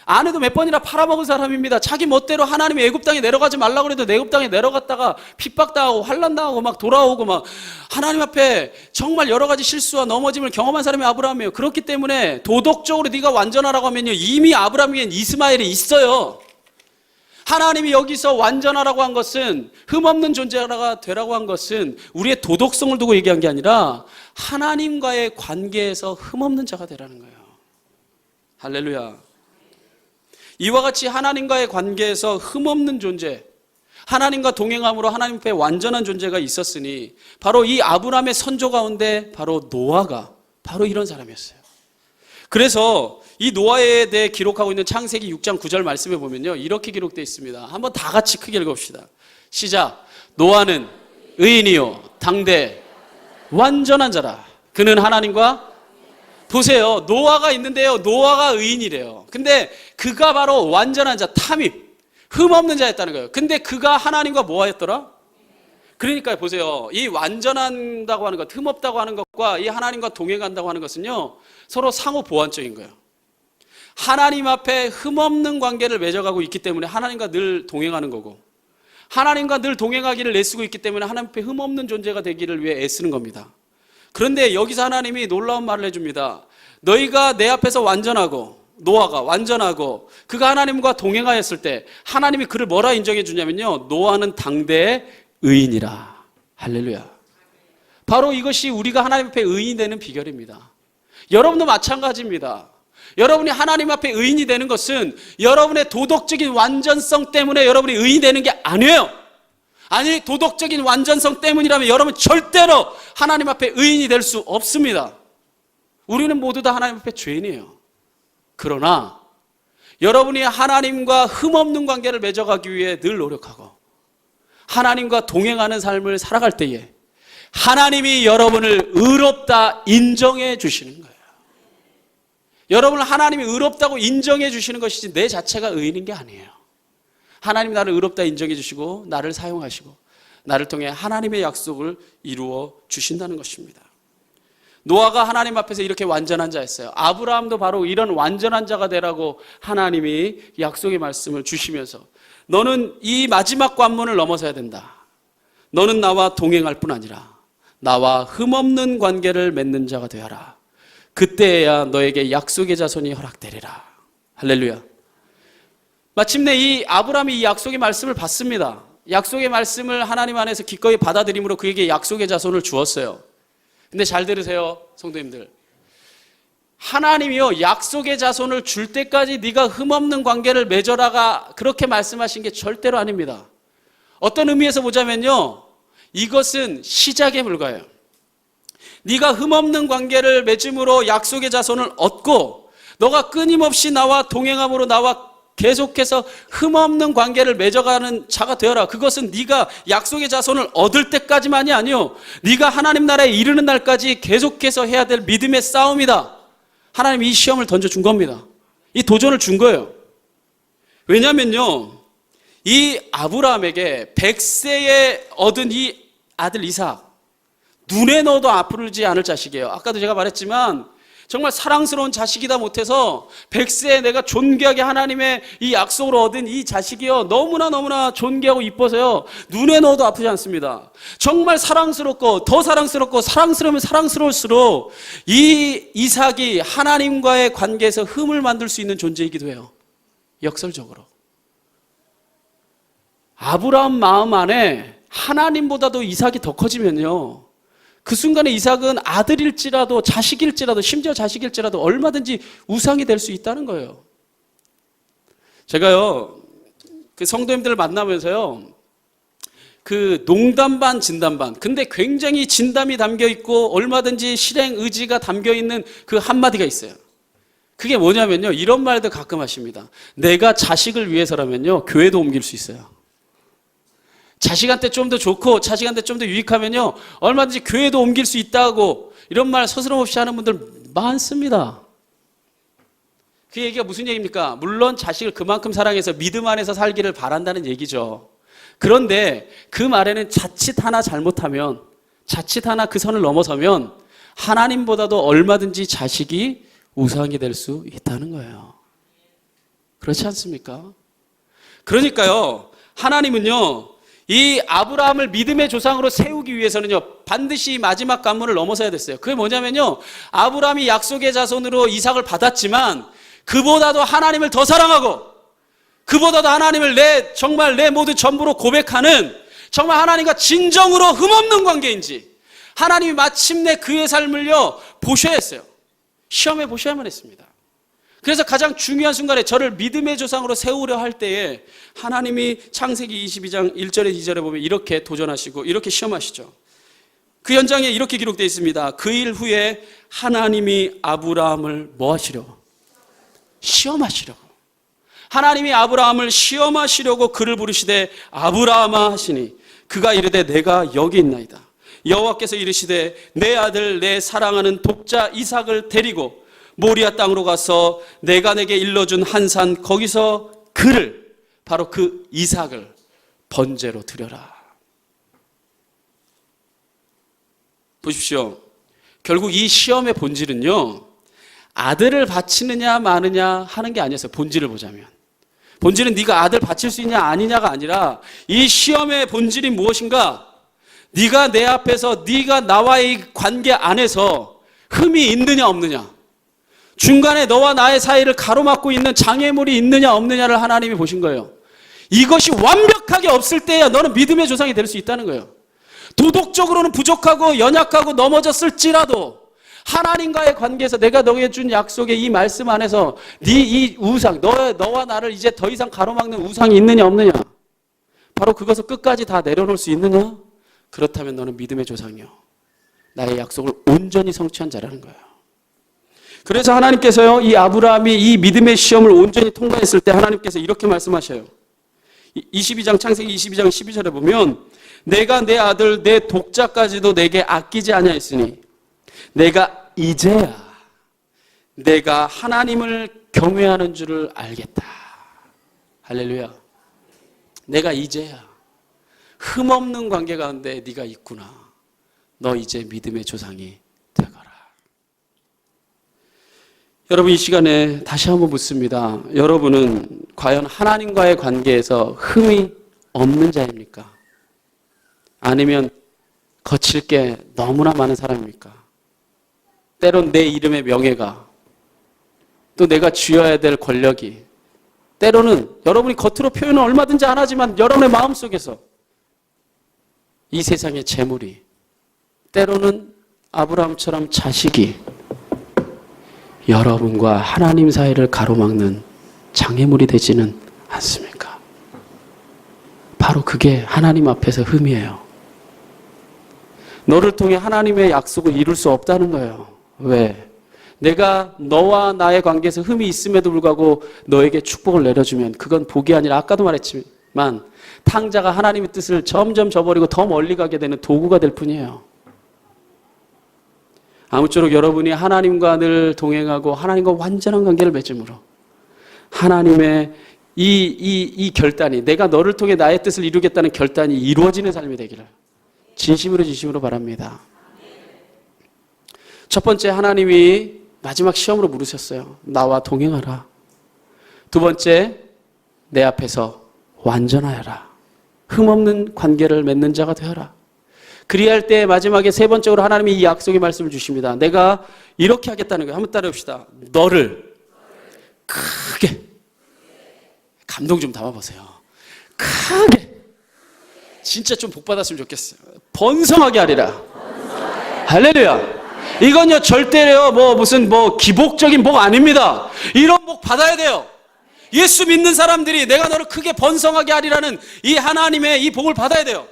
아내도 몇 번이나 팔아먹은 사람입니다. 자기 멋대로 하나님의 애굽 땅에 내려가지 말라고 해도 애굽 땅에 내려갔다가 핍박당하고 환난당하고 막 돌아오고 막 하나님 앞에 정말 여러 가지 실수와 넘어짐을 경험한 사람이 아브라함이에요. 그렇기 때문에 도덕적으로 네가 완전하라고 하면요, 이미 아브라함에겐 이스마엘이 있어요. 하나님이 여기서 완전하라고 한 것은, 흠없는 존재가 되라고 한 것은 우리의 도덕성을 두고 얘기한 게 아니라 하나님과의 관계에서 흠없는 자가 되라는 거예요. 할렐루야. 이와 같이 하나님과의 관계에서 흠없는 존재, 하나님과 동행함으로 하나님 앞에 완전한 존재가 있었으니 바로 이 아브라함의 선조 가운데 바로 노아가 바로 이런 사람이었어요. 그래서 이 노아에 대해 기록하고 있는 창세기 6장 9절 말씀에 보면요, 이렇게 기록되어 있습니다. 한번 다 같이 크게 읽어봅시다. 시작. 노아는 의인이요 당대 완전한 자라. 그는 하나님과, 보세요, 노아가 있는데요, 노아가 의인이래요. 근데 그가 바로 완전한 자, 탐입, 흠없는 자였다는 거예요. 근데 그가 하나님과 뭐하였더라? 그러니까 보세요, 이 완전한다고 하는 것, 흠없다고 하는 것과 이 하나님과 동행한다고 하는 것은요, 서로 상호 보완적인 거예요. 하나님 앞에 흠없는 관계를 맺어가고 있기 때문에 하나님과 늘 동행하는 거고, 하나님과 늘 동행하기를 애쓰고 있기 때문에 하나님 앞에 흠없는 존재가 되기를 위해 애쓰는 겁니다. 그런데 여기서 하나님이 놀라운 말을 해줍니다. 너희가 내 앞에서 완전하고, 노아가 완전하고 그가 하나님과 동행하였을 때 하나님이 그를 뭐라 인정해 주냐면요, 노아는 당대의 의인이라. 할렐루야. 바로 이것이 우리가 하나님 앞에 의인이 되는 비결입니다. 여러분도 마찬가지입니다. 여러분이 하나님 앞에 의인이 되는 것은 여러분의 도덕적인 완전성 때문에 여러분이 의인이 되는 게 아니에요. 아니, 도덕적인 완전성 때문이라면 여러분 절대로 하나님 앞에 의인이 될 수 없습니다. 우리는 모두 다 하나님 앞에 죄인이에요. 그러나 여러분이 하나님과 흠없는 관계를 맺어가기 위해 늘 노력하고 하나님과 동행하는 삶을 살아갈 때에 하나님이 여러분을 의롭다 인정해 주시는 거예요. 여러분을 하나님이 의롭다고 인정해 주시는 것이지 내 자체가 의인인 게 아니에요. 하나님이 나를 의롭다 인정해 주시고 나를 사용하시고 나를 통해 하나님의 약속을 이루어 주신다는 것입니다. 노아가 하나님 앞에서 이렇게 완전한 자였어요. 아브라함도 바로 이런 완전한 자가 되라고 하나님이 약속의 말씀을 주시면서 너는 이 마지막 관문을 넘어서야 된다. 너는 나와 동행할 뿐 아니라 나와 흠없는 관계를 맺는 자가 되어라. 그때야 너에게 약속의 자손이 허락되리라. 할렐루야. 마침내 이 아브라함이 이 약속의 말씀을 받습니다. 약속의 말씀을 하나님 안에서 기꺼이 받아들임으로 그에게 약속의 자손을 주었어요. 근데 잘 들으세요, 성도님들. 하나님이요, 약속의 자손을 줄 때까지 네가 흠없는 관계를 맺어라가 그렇게 말씀하신 게 절대로 아닙니다. 어떤 의미에서 보자면요, 이것은 시작에 불과해요. 네가 흠없는 관계를 맺음으로 약속의 자손을 얻고 너가 끊임없이 나와 동행함으로 나와 계속해서 흠없는 관계를 맺어가는 자가 되어라. 그것은 네가 약속의 자손을 얻을 때까지만이 아니요, 네가 하나님 나라에 이르는 날까지 계속해서 해야 될 믿음의 싸움이다. 하나님이 이 시험을 던져준 겁니다. 이 도전을 준 거예요. 왜냐면요, 이 아브라함에게 100세에 얻은 이 아들 이삭, 눈에 넣어도 아프지 않을 자식이에요. 아까도 제가 말했지만 정말 사랑스러운 자식이다 못해서 100세에 내가 존귀하게 하나님의 이 약속으로 얻은 이 자식이요, 너무나 존귀하고 이뻐서요, 눈에 넣어도 아프지 않습니다. 정말 사랑스럽고 더 사랑스럽고 사랑스러우면 사랑스러울수록 이 이삭이 하나님과의 관계에서 흠을 만들 수 있는 존재이기도 해요. 역설적으로 아브라함 마음 안에 하나님보다도 이삭이 더 커지면요, 그 순간에 이삭은 아들일지라도 자식일지라도 심지어 자식일지라도 얼마든지 우상이 될 수 있다는 거예요. 제가요, 그 성도님들을 만나면서요, 그 농담 반 진담 반, 근데 굉장히 진담이 담겨 있고 얼마든지 실행 의지가 담겨 있는 그 한마디가 있어요. 그게 뭐냐면요, 이런 말도 가끔 하십니다. 내가 자식을 위해서라면요, 교회도 옮길 수 있어요. 자식한테 좀 더 좋고 자식한테 좀 더 유익하면요, 얼마든지 교회도 옮길 수 있다고 이런 말 서스럼없이 하는 분들 많습니다. 그 얘기가 무슨 얘기입니까? 물론 자식을 그만큼 사랑해서 믿음 안에서 살기를 바란다는 얘기죠. 그런데 그 말에는 자칫 하나 잘못하면, 자칫 하나 그 선을 넘어서면 하나님보다도 얼마든지 자식이 우상이 될 수 있다는 거예요. 그렇지 않습니까? 그러니까요, 하나님은요, 이 아브라함을 믿음의 조상으로 세우기 위해서는요, 반드시 마지막 관문을 넘어서야 됐어요. 그게 뭐냐면요, 아브라함이 약속의 자손으로 이삭을 받았지만 그보다도 하나님을 더 사랑하고 그보다도 하나님을 정말 내 모든 전부로 고백하는, 정말 하나님과 진정으로 흠없는 관계인지 하나님이 마침내 그의 삶을요 보셔야 했어요. 시험해 보셔야만 했습니다. 그래서 가장 중요한 순간에 저를 믿음의 조상으로 세우려 할 때에 하나님이 창세기 22장 1절에 2절에 보면 이렇게 도전하시고 이렇게 시험하시죠. 그 현장에 이렇게 기록되어 있습니다. 그 일 후에 하나님이 아브라함을 뭐 하시려고? 시험하시려고. 하나님이 아브라함을 시험하시려고 그를 부르시되 아브라함아 하시니 그가 이르되 내가 여기 있나이다. 여호와께서 이르시되 내 아들 내 사랑하는 독자 이삭을 데리고 모리아 땅으로 가서 내가 내게 일러준 한 산 거기서 그를 바로 그 이삭을 번제로 드려라. 보십시오. 결국 이 시험의 본질은요, 아들을 바치느냐 마느냐 하는 게 아니었어요. 본질을 보자면. 본질은 네가 아들 바칠 수 있냐 아니냐가 아니라 이 시험의 본질이 무엇인가? 네가 내 앞에서 네가 나와의 관계 안에서 흠이 있느냐 없느냐, 중간에 너와 나의 사이를 가로막고 있는 장애물이 있느냐 없느냐를 하나님이 보신 거예요. 이것이 완벽하게 없을 때야 너는 믿음의 조상이 될 수 있다는 거예요. 도덕적으로는 부족하고 연약하고 넘어졌을지라도 하나님과의 관계에서 내가 너에게 준 약속의 이 말씀 안에서 네 이 우상, 너와 나를 이제 더 이상 가로막는 우상이 있느냐 없느냐, 바로 그것을 끝까지 다 내려놓을 수 있느냐? 그렇다면 너는 믿음의 조상이요, 나의 약속을 온전히 성취한 자라는 거예요. 그래서 하나님께서요, 이 아브라함이 이 믿음의 시험을 온전히 통과했을 때 하나님께서 이렇게 말씀하셔요. 22장 창세기 22장 12절에 보면 내가 내 아들 내 독자까지도 내게 아끼지 아니하였으니 내가 이제야 내가 하나님을 경외하는 줄을 알겠다. 할렐루야. 내가 이제야 흠없는 관계 가운데 네가 있구나. 너 이제 믿음의 조상이 되거라. 여러분, 이 시간에 다시 한번 묻습니다. 여러분은 과연 하나님과의 관계에서 흠이 없는 자입니까? 아니면 거칠 게 너무나 많은 사람입니까? 때론 내 이름의 명예가, 또 내가 쥐어야 될 권력이, 때로는 여러분이 겉으로 표현은 얼마든지 안 하지만 여러분의 마음속에서 이 세상의 재물이, 때로는 아브라함처럼 자식이 여러분과 하나님 사이를 가로막는 장애물이 되지는 않습니까? 바로 그게 하나님 앞에서 흠이에요. 너를 통해 하나님의 약속을 이룰 수 없다는 거예요. 왜? 내가 너와 나의 관계에서 흠이 있음에도 불구하고 너에게 축복을 내려주면 그건 복이 아니라, 아까도 말했지만 탕자가 하나님의 뜻을 점점 저버리고 더 멀리 가게 되는 도구가 될 뿐이에요. 아무쪼록 여러분이 하나님과 늘 동행하고 하나님과 완전한 관계를 맺음으로 하나님의 이 결단이, 내가 너를 통해 나의 뜻을 이루겠다는 결단이 이루어지는 삶이 되기를 진심으로 바랍니다. 첫 번째, 하나님이 마지막 시험으로 물으셨어요. 나와 동행하라. 두 번째, 내 앞에서 완전하여라. 흠없는 관계를 맺는 자가 되어라. 그리할 때 마지막에 세 번째로 하나님이 이 약속의 말씀을 주십니다. 내가 이렇게 하겠다는 거예요. 한번 따라해봅시다. 너를 크게, 감동 좀 담아보세요. 크게, 진짜 좀 복 받았으면 좋겠어요. 번성하게 하리라. 할렐루야. 이건요 절대요 무슨 기복적인 복 아닙니다. 이런 복 받아야 돼요. 예수 믿는 사람들이 내가 너를 크게 번성하게 하리라는 이 하나님의 이 복을 받아야 돼요.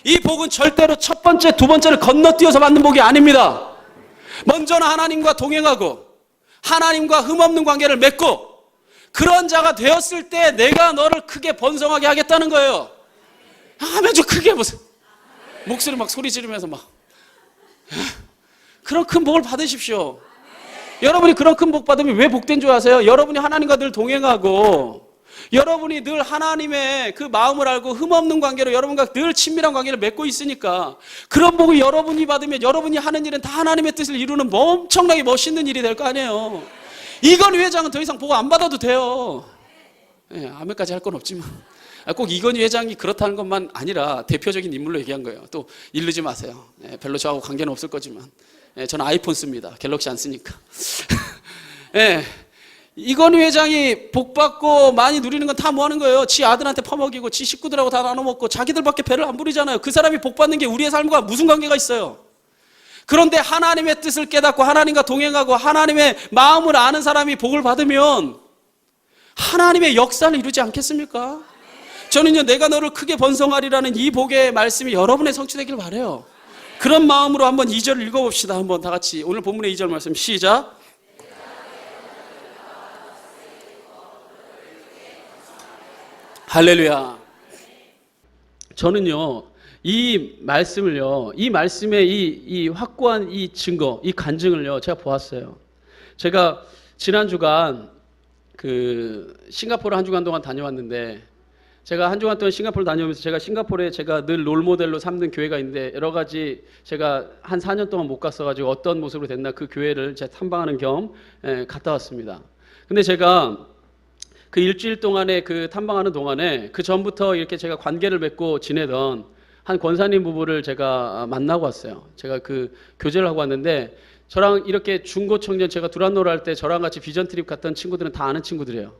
이 복은 절대로 첫 번째, 두 번째를 건너뛰어서 받는 복이 아닙니다. 먼저는 하나님과 동행하고 하나님과 흠없는 관계를 맺고 그런 자가 되었을 때 내가 너를 크게 번성하게 하겠다는 거예요. 아멘. 좀 크게 해보세요. 목소리 막 소리 지르면서 막. 그런 큰 복을 받으십시오. 여러분이 그런 큰 복 받으면 왜 복된 줄 아세요? 여러분이 하나님과 늘 동행하고 여러분이 늘 하나님의 그 마음을 알고 흠없는 관계로 여러분과 늘 친밀한 관계를 맺고 있으니까 그런 복을 여러분이 받으면 여러분이 하는 일은 다 하나님의 뜻을 이루는 엄청나게 멋있는 일이 될 거 아니에요. 이건희 회장은 더 이상 복 안 받아도 돼요. 아멘까지 할 건 없지만 꼭 이건희 회장이 그렇다는 것만 아니라 대표적인 인물로 얘기한 거예요. 또 이르지 마세요. 별로 저하고 관계는 없을 거지만 저는 아이폰 씁니다. 갤럭시 안 쓰니까. 이건희 회장이 복 받고 많이 누리는 건 다 뭐 하는 거예요? 지 아들한테 퍼먹이고 지 식구들하고 다 나눠 먹고 자기들밖에 배를 안 부리잖아요. 그 사람이 복 받는 게 우리의 삶과 무슨 관계가 있어요? 그런데 하나님의 뜻을 깨닫고 하나님과 동행하고 하나님의 마음을 아는 사람이 복을 받으면 하나님의 역사를 이루지 않겠습니까? 저는요, 내가 너를 크게 번성하리라는 이 복의 말씀이 여러분의 성취되길 바라요. 그런 마음으로 한번 2절을 읽어봅시다. 한번 다 같이 오늘 본문의 2절 말씀 시작. 할렐루야. 저는요, 이 말씀을요, 이 말씀의 이 확고한 이 증거, 이 간증을요, 제가 보았어요. 제가 지난 주간 싱가포르 한 주간 동안 다녀왔는데, 제가 한 주간 동안 싱가포르 다녀오면서 제가 싱가포르에 제가 늘 롤모델로 삼는 교회가 있는데, 여러 가지 제가 한 4년 동안 못 갔어가지고 어떤 모습으로 됐나 그 교회를 제가 탐방하는 겸 갔다 왔습니다. 근데 제가 그 일주일 동안에 그 탐방하는 동안에 그 전부터 이렇게 제가 관계를 맺고 지내던 한 권사님 부부를 제가 만나고 왔어요. 제가 그 교제를 하고 왔는데, 저랑 이렇게 중고 청년, 제가 두란노를 할 때 저랑 같이 비전 트립 갔던 친구들은 다 아는 친구들이에요.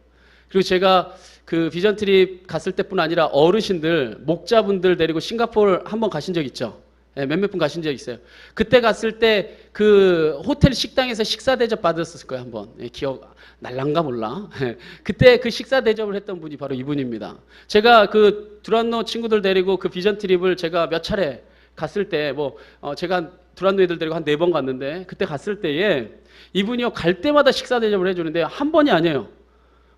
그리고 제가 그 비전 트립 갔을 때뿐 아니라 어르신들, 목자분들 데리고 싱가포르 한번 가신 적 있죠. 몇몇 분 가신 적 있어요. 그때 갔을 때 그 호텔 식당에서 식사 대접 받았을 거예요, 한번. 기억 날란가 몰라. 그때 그 식사 대접을 했던 분이 바로 이분입니다. 제가 그 두란노 친구들 데리고 그 비전 트립을 제가 몇 차례 갔을 때 제가 두란노 애들 데리고 한 4번 갔는데, 그때 갔을 때에 이분이요, 갈 때마다 식사 대접을 해주는데 한 번이 아니에요.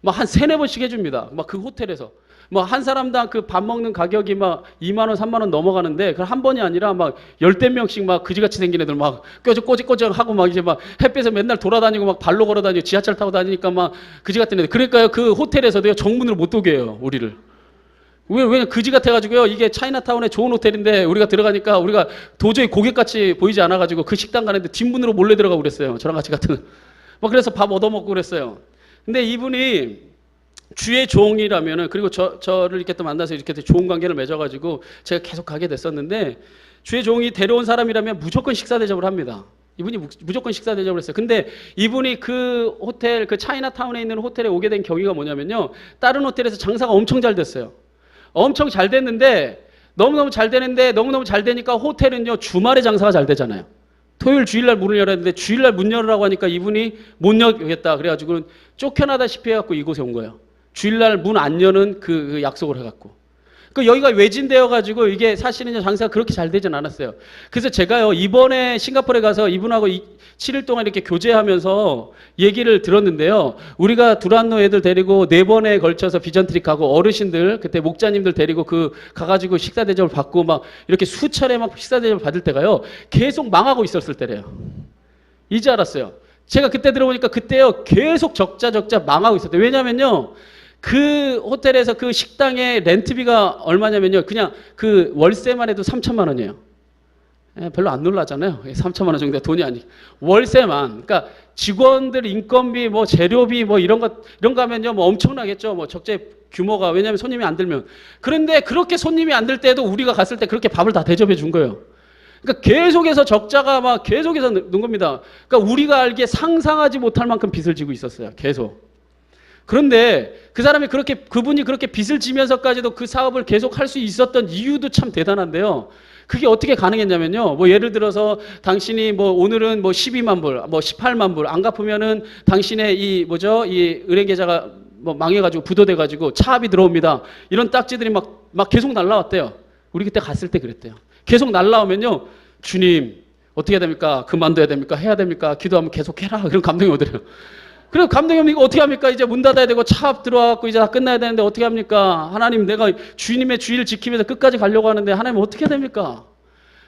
막 한 3-4번씩 해줍니다. 막 그 호텔에서. 한 사람당 그 밥 먹는 가격이 막 2만 원, 3만 원 넘어가는데, 그 한 번이 아니라 막 10대 명씩 막 그지같이 생긴 애들 막 꼬집꼬집 하고 막 이제 막 햇빛에 맨날 돌아다니고 막 발로 걸어 다니고 지하철 타고 다니니까 막 그지 같은 애들. 그러니까요, 그 호텔에서도요, 정문을 못 오게 해요, 우리를. 왜냐면 그지 같아가지고요, 이게 차이나타운의 좋은 호텔인데 우리가 들어가니까 우리가 도저히 고객같이 보이지 않아가지고 그 식당 가는데 뒷문으로 몰래 들어가고 그랬어요. 저랑 같이 같은. 그래서 밥 얻어먹고 그랬어요. 근데 이분이 주의 종이라면은, 그리고 저를 이렇게 또 만나서 이렇게 좋은 관계를 맺어가지고 제가 계속 가게 됐었는데, 주의 종이 데려온 사람이라면 무조건 식사 대접을 합니다. 이분이 무조건 식사 대접을 했어요. 근데 이분이 그 호텔, 그 차이나타운에 있는 호텔에 오게 된 경위가 뭐냐면요, 다른 호텔에서 장사가 엄청 잘 됐어요. 엄청 잘 됐는데, 너무너무 잘 되니까 호텔은요, 주말에 장사가 잘 되잖아요. 토요일 주일날 문을 열어야 되는데, 주일날 문 열으라고 하니까 이분이 못 열겠다 그래가지고 쫓겨나다시피 해갖고 이곳에 온 거예요. 주일날 문 안 여는 그 약속을 해갖고. 여기가 외진되어가지고 이게 사실은 장사가 그렇게 잘 되진 않았어요. 그래서 제가요, 이번에 싱가포르에 가서 이분하고 7일 동안 이렇게 교제하면서 얘기를 들었는데요. 우리가 두란노 애들 데리고 4번에 걸쳐서 비전 트립 가고, 어르신들, 그때 목자님들 데리고 가가지고 식사 대접을 받고 막 이렇게 수차례 막 식사 대접을 받을 때가요, 계속 망하고 있었을 때래요. 이제 알았어요. 제가 그때 들어보니까 그때요, 계속 적자 망하고 있었대요. 왜냐면요, 그 호텔에서 그 식당의 렌트비가 얼마냐면요, 그냥 그 월세만 해도 3천만 원이에요. 별로 안 놀라잖아요. 3천만 원 정도의 돈이 아니. 월세만. 그러니까 직원들 인건비, 재료비, 이런 거 하면요, 엄청나겠죠. 적재 규모가. 왜냐하면 손님이 안 들면. 그런데 그렇게 손님이 안 들 때도 우리가 갔을 때 그렇게 밥을 다 대접해 준 거예요. 그러니까 계속해서 적자가 막 계속해서 는 겁니다. 그러니까 우리가 알기에 상상하지 못할 만큼 빚을 지고 있었어요. 계속. 그런데 그분이 그렇게 빚을 지면서까지도 그 사업을 계속 할 수 있었던 이유도 참 대단한데요. 그게 어떻게 가능했냐면요, 예를 들어서 당신이 오늘은 12만 불, 18만 불 안 갚으면은 당신의 이 은행 계좌가 망해가지고 부도돼가지고 차압이 들어옵니다. 이런 딱지들이 막 계속 날라왔대요. 우리 그때 갔을 때 그랬대요. 계속 날라오면요, 주님 어떻게 해야 됩니까? 그만둬야 됩니까? 해야 됩니까? 기도하면 계속 해라. 그런 감동이 오더래요. 그래서 감독님 이거 어떻게 합니까? 이제 문 닫아야 되고 차압 들어와갖고 이제 다 끝나야 되는데 어떻게 합니까? 하나님, 내가 주님의 주의를 지키면서 끝까지 가려고 하는데 하나님 어떻게 해야 됩니까?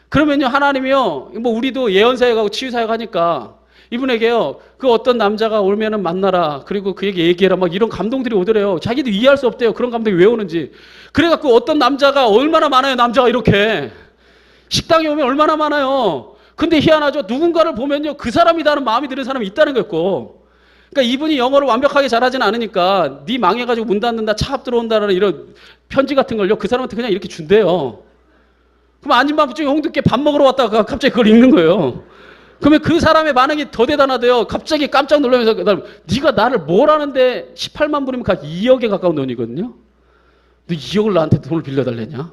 그러면요, 하나님이요, 우리도 예언사역하고 치유사역 하니까 이분에게요, 그 어떤 남자가 오면은 만나라, 그리고 그에게 얘기해라, 막 이런 감동들이 오더래요. 자기도 이해할 수 없대요. 그런 감동이 왜 오는지. 그래갖고 어떤 남자가 얼마나 많아요, 남자가 이렇게. 식당에 오면 얼마나 많아요. 근데 희한하죠. 누군가를 보면요, 그 사람이다는 마음이 드는 사람이 있다는 거였고. 그러니까 이분이 영어를 완벽하게 잘하지는 않으니까 네 망해가지고 문 닫는다, 차압 들어온다라는 이런 편지 같은 걸요, 그 사람한테 그냥 이렇게 준대요. 그럼 앉은 밤중에 홍두깨 밥 먹으러 왔다가 갑자기 그걸 읽는 거예요. 그러면 그 사람의 반응이 더 대단하대요. 갑자기 깜짝 놀라면서 네가 나를 뭘 하는데 18만 불이면 2억에 가까운 돈이거든요. 너 2억을 나한테 돈을 빌려달래냐?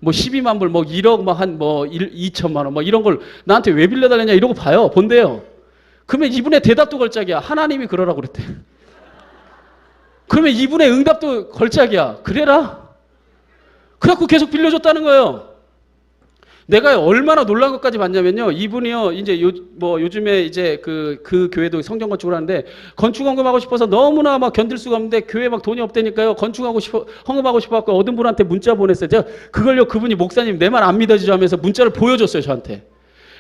12만 불, 1억, 2천만 원, 이런 걸 나한테 왜 빌려달래냐? 이러고 봐요. 본대요. 그러면 이분의 대답도 걸작이야. 하나님이 그러라고 그랬대. 그러면 이분의 응답도 걸작이야. 그래라. 그래갖고 계속 빌려줬다는 거예요. 내가 얼마나 놀란 것까지 봤냐면요. 이분이요, 이제 요즘에 이제 그 교회도 성경 건축을 하는데, 건축 헌금하고 싶어서 너무나 막 견딜 수가 없는데, 교회 막 돈이 없다니까요. 헌금하고 싶어갖고 얻은 분한테 문자 보냈어요. 제가 그걸요, 그분이 목사님 내 말 안 믿어지죠 하면서 문자를 보여줬어요, 저한테.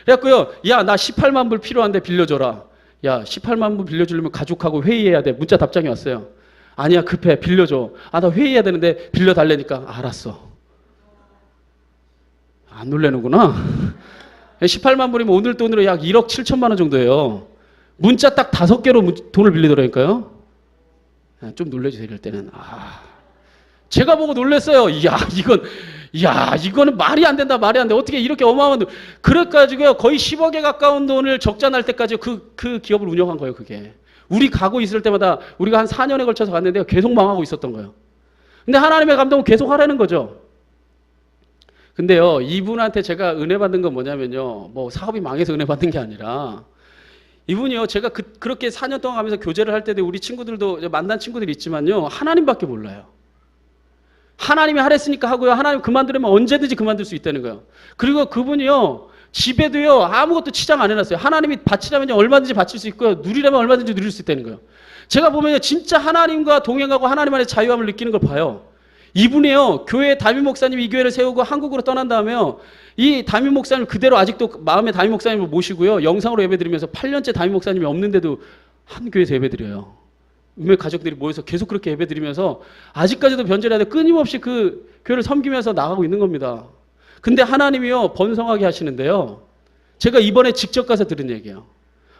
그래갖고요, 야, 나 18만 불 필요한데 빌려줘라. 야, 18만 불 빌려주려면 가족하고 회의해야 돼. 문자 답장이 왔어요. 아니야, 급해. 빌려줘. 아, 나 회의해야 되는데 빌려달라니까. 알았어. 안 놀래는구나. 18만 불이면 오늘 돈으로 약 1억 7천만 원 정도예요. 문자 딱 5개로 돈을 빌리더라니까요. 좀 놀래주세요, 이럴 때는. 제가 보고 놀랬어요. 이거는 말이 안 된다, 말이 안 돼. 어떻게 이렇게 어마어마한 돈. 그래가지고요, 거의 10억에 가까운 돈을 적자 날 때까지 그 기업을 운영한 거예요, 그게. 우리 가고 있을 때마다 우리가 한 4년에 걸쳐서 갔는데 계속 망하고 있었던 거예요. 근데 하나님의 감동은 계속 하라는 거죠. 근데요, 이분한테 제가 은혜 받은 건 뭐냐면요, 뭐 사업이 망해서 은혜 받은 게 아니라, 이분이요, 제가 그렇게 4년 동안 가면서 교제를 할 때도 우리 친구들도 만난 친구들이 있지만요, 하나님밖에 몰라요. 하나님이 하랬으니까 하고요, 하나님 그만두려면 언제든지 그만둘 수 있다는 거예요. 그리고 그분이요, 집에도요, 아무것도 치장 안 해놨어요. 하나님이 바치라면요, 얼마든지 바칠 수 있고요, 누리라면 얼마든지 누릴 수 있다는 거예요. 제가 보면요, 진짜 하나님과 동행하고 하나님 안에 자유함을 느끼는 걸 봐요. 이분이요, 교회 담임 목사님이 이 교회를 세우고 한국으로 떠난 다음에요, 이 담임 목사님 그대로 아직도 마음에 담임 목사님을 모시고요, 영상으로 예배드리면서 8년째 담임 목사님이 없는데도 한 교회에서 예배드려요. 음의 가족들이 모여서 계속 그렇게 예배드리면서 아직까지도 변절해야 돼 끊임없이 그 교회를 섬기면서 나가고 있는 겁니다. 근데 하나님이요, 번성하게 하시는데요, 제가 이번에 직접 가서 들은 얘기예요.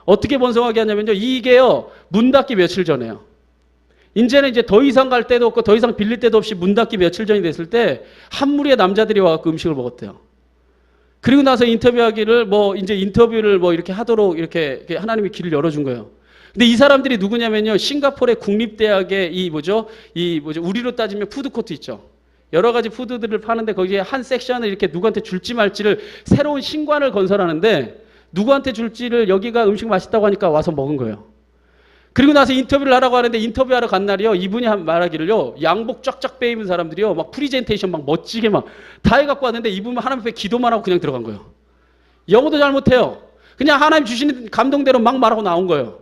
어떻게 번성하게 하냐면요, 이게요, 문 닫기 며칠 전에요. 이제는 이제 더 이상 갈 데도 없고 더 이상 빌릴 데도 없이 문 닫기 며칠 전이 됐을 때 한 무리의 남자들이 와서 음식을 먹었대요. 그리고 나서 인터뷰를 이렇게 하도록 이렇게 하나님이 길을 열어준 거예요. 근데 이 사람들이 누구냐면요, 싱가포르의 국립대학의 우리로 따지면 푸드코트 있죠. 여러 가지 푸드들을 파는데 거기에 한 섹션을 이렇게 누구한테 줄지 말지를 새로운 신관을 건설하는데, 누구한테 줄지를 여기가 음식 맛있다고 하니까 와서 먹은 거예요. 그리고 나서 인터뷰를 하라고 하는데, 인터뷰하러 간 날이요, 이분이 말하기를요, 양복 쫙쫙 빼입은 사람들이요, 막 프리젠테이션 막 멋지게 막 다 해갖고 왔는데, 이분은 하나님 앞에 기도만 하고 그냥 들어간 거예요. 영어도 잘 못해요. 그냥 하나님 주시는 감동대로 막 말하고 나온 거예요.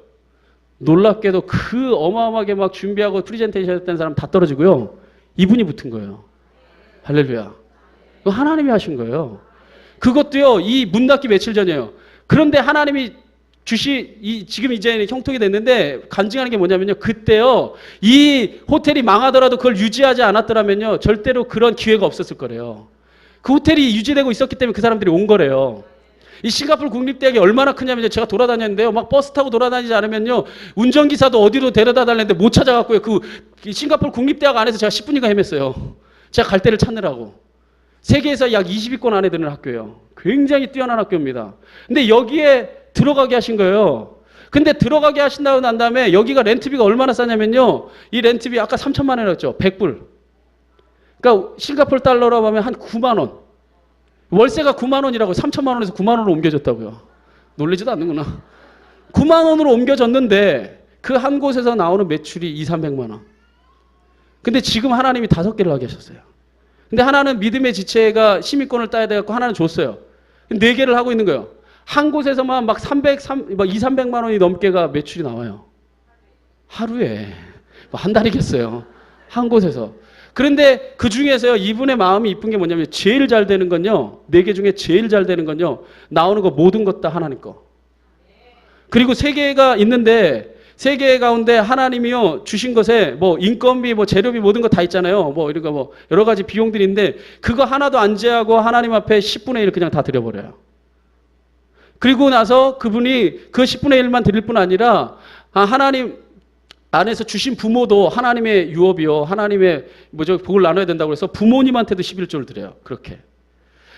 놀랍게도 그 어마어마하게 막 준비하고 프리젠테이션 했던 사람 다 떨어지고요, 이분이 붙은 거예요. 할렐루야. 그거 하나님이 하신 거예요. 그것도요, 이 문 닫기 며칠 전이에요. 그런데 하나님이 지금 이제 형통이 됐는데 간증하는 게 뭐냐면요, 그때요, 이 호텔이 망하더라도 그걸 유지하지 않았더라면요, 절대로 그런 기회가 없었을 거래요. 그 호텔이 유지되고 있었기 때문에 그 사람들이 온 거래요. 이 싱가포르 국립대학이 얼마나 크냐면요, 제가 돌아다녔는데요, 막 버스 타고 돌아다니지 않으면요, 운전기사도 어디로 데려다 달랬는데 못 찾아갔고요. 그 싱가포르 국립대학 안에서 제가 10분인가 헤맸어요. 제가 갈 데를 찾느라고. 세계에서 약 20위권 안에 드는 학교예요. 굉장히 뛰어난 학교입니다. 근데 여기에 들어가게 하신 거예요. 근데 들어가게 하신다고 난 다음에 여기가 렌트비가 얼마나 싸냐면요, 이 렌트비 아까 3천만 원이었죠. 100불. 그러니까 싱가포르 달러로 하면 한 9만 원. 월세가 9만 원이라고 3천만 원에서 9만 원으로 옮겨졌다고요. 놀라지도 않는구나. 9만 원으로 옮겨졌는데 그 한 곳에서 나오는 매출이 200~300만 원. 근데 지금 하나님이 5개를 하게 하셨어요. 근데 하나는 믿음의 지체가 시민권을 따야 돼갖고 하나는 줬어요. 4개를 하고 있는 거예요. 한 곳에서만 막 200~300만 원이 넘게가 매출이 나와요. 하루에. 한 달이겠어요. 한 곳에서. 그런데 그 중에서요, 이분의 마음이 이쁜 게 뭐냐면, 제일 잘 되는 건요, 4개 중에 제일 잘 되는 건요, 나오는 거 모든 것 다 하나님 거. 그리고 3개가 있는데, 3개 가운데 하나님이요, 주신 것에 뭐 인건비, 뭐 재료비 모든 거 다 있잖아요. 뭐 이런 거 뭐 여러 가지 비용들이 있는데, 그거 하나도 안 제하고 하나님 앞에 10분의 1 그냥 다 드려버려요. 그리고 나서 그분이 그 10분의 1만 드릴 뿐 아니라, 하나님 안에서 주신 부모도 하나님의 유업이요, 하나님의 복을 나눠야 된다고 해서 부모님한테도 11조를 드려요. 그렇게.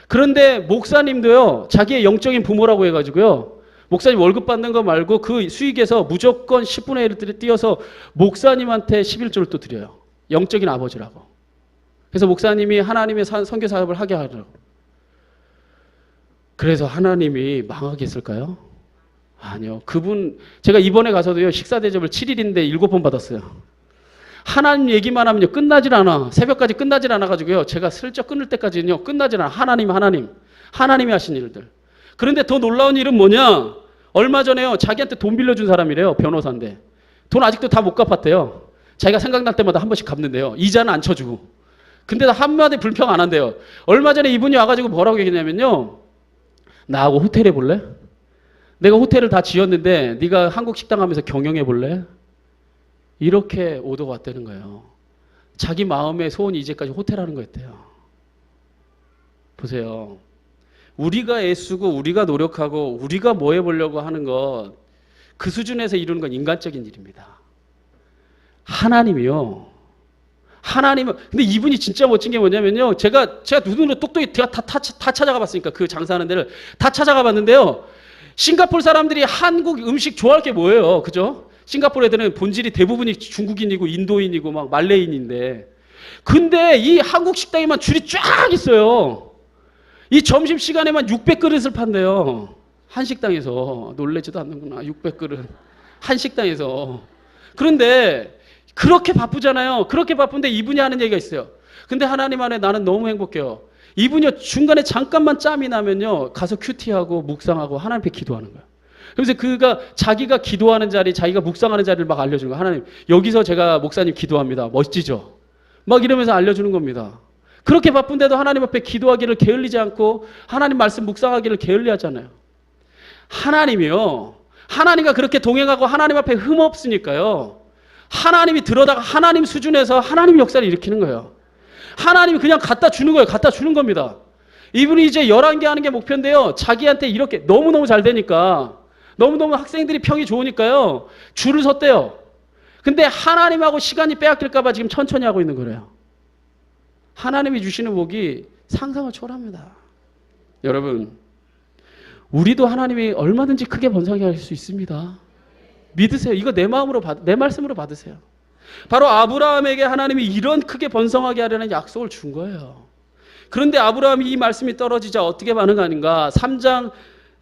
그런데 목사님도요, 자기의 영적인 부모라고 해가지고요, 목사님 월급 받는 거 말고 그 수익에서 무조건 10분의 1을 띄어서 목사님한테 11조를 또 드려요. 영적인 아버지라고. 그래서 목사님이 하나님의 선교 사업을 하게 하더라고. 그래서 하나님이 망하게 했을까요? 아니요. 그분, 제가 이번에 가서도요, 식사 대접을 7일인데 7번 받았어요. 하나님 얘기만 하면요, 끝나질 않아. 새벽까지 끝나질 않아가지고요, 제가 슬쩍 끊을 때까지는요, 끝나질 않아. 하나님. 하나님이 하신 일들. 그런데 더 놀라운 일은 뭐냐? 얼마 전에요. 자기한테 돈 빌려준 사람이래요. 변호사인데. 돈 아직도 다 못 갚았대요. 자기가 생각날 때마다 한 번씩 갚는데요. 이자는 안 쳐주고. 근데 한마디 불평 안 한대요. 얼마 전에 이분이 와가지고 뭐라고 얘기했냐면요. 나하고 호텔 해볼래? 내가 호텔을 다 지었는데 네가 한국 식당 하면서 경영해 볼래? 이렇게 오더가 왔다는 거예요. 자기 마음의 소원이 이제까지 호텔 하는 거였대요. 보세요. 우리가 애쓰고 우리가 노력하고 우리가 뭐 해보려고 하는 것, 그 수준에서 이루는 건 인간적인 일입니다. 하나님이요. 하나님은, 근데 이분이 진짜 멋진 게 뭐냐면요. 제가 눈으로 똑똑히 다 찾아가 봤으니까 그 장사하는 데를 다 찾아가 봤는데요. 싱가포르 사람들이 한국 음식 좋아할 게 뭐예요? 그죠? 싱가포르 애들은 본질이 대부분이 중국인이고 인도인이고 막 말레이인인데. 근데 이 한국 식당에만 줄이 쫙 있어요. 이 점심시간에만 600그릇을 판대요. 한 식당에서. 놀라지도 않는구나. 600그릇. 한 식당에서. 그런데 그렇게 바쁘잖아요. 그렇게 바쁜데 이분이 하는 얘기가 있어요. 근데 하나님 안에 나는 너무 행복해요. 이분이 중간에 잠깐만 짬이 나면요. 가서 큐티하고 묵상하고 하나님 앞에 기도하는 거예요. 그래서 그가 자기가 기도하는 자리, 자기가 묵상하는 자리를 막 알려주는 거예요. 하나님, 여기서 제가 목사님 기도합니다. 멋지죠? 막 이러면서 알려주는 겁니다. 그렇게 바쁜데도 하나님 앞에 기도하기를 게을리지 않고 하나님 말씀 묵상하기를 게을리하잖아요. 하나님이요. 하나님과 그렇게 동행하고 하나님 앞에 흠없으니까요. 하나님이 들어다가 하나님 수준에서 하나님 역사를 일으키는 거예요. 하나님이 그냥 갖다 주는 거예요. 갖다 주는 겁니다. 이분이 이제 11개 하는 게 목표인데요. 자기한테 이렇게 너무너무 잘 되니까, 너무너무 학생들이 평이 좋으니까요. 줄을 섰대요. 근데 하나님하고 시간이 빼앗길까봐 지금 천천히 하고 있는 거래요. 하나님이 주시는 복이 상상을 초월합니다. 여러분, 우리도 하나님이 얼마든지 크게 번성하게 할 수 있습니다. 믿으세요. 이거 내 마음으로 내 말씀으로 받으세요. 바로 아브라함에게 하나님이 이런 크게 번성하게 하려는 약속을 준 거예요. 그런데 아브라함이 이 말씀이 떨어지자 어떻게 반응하는가? 3장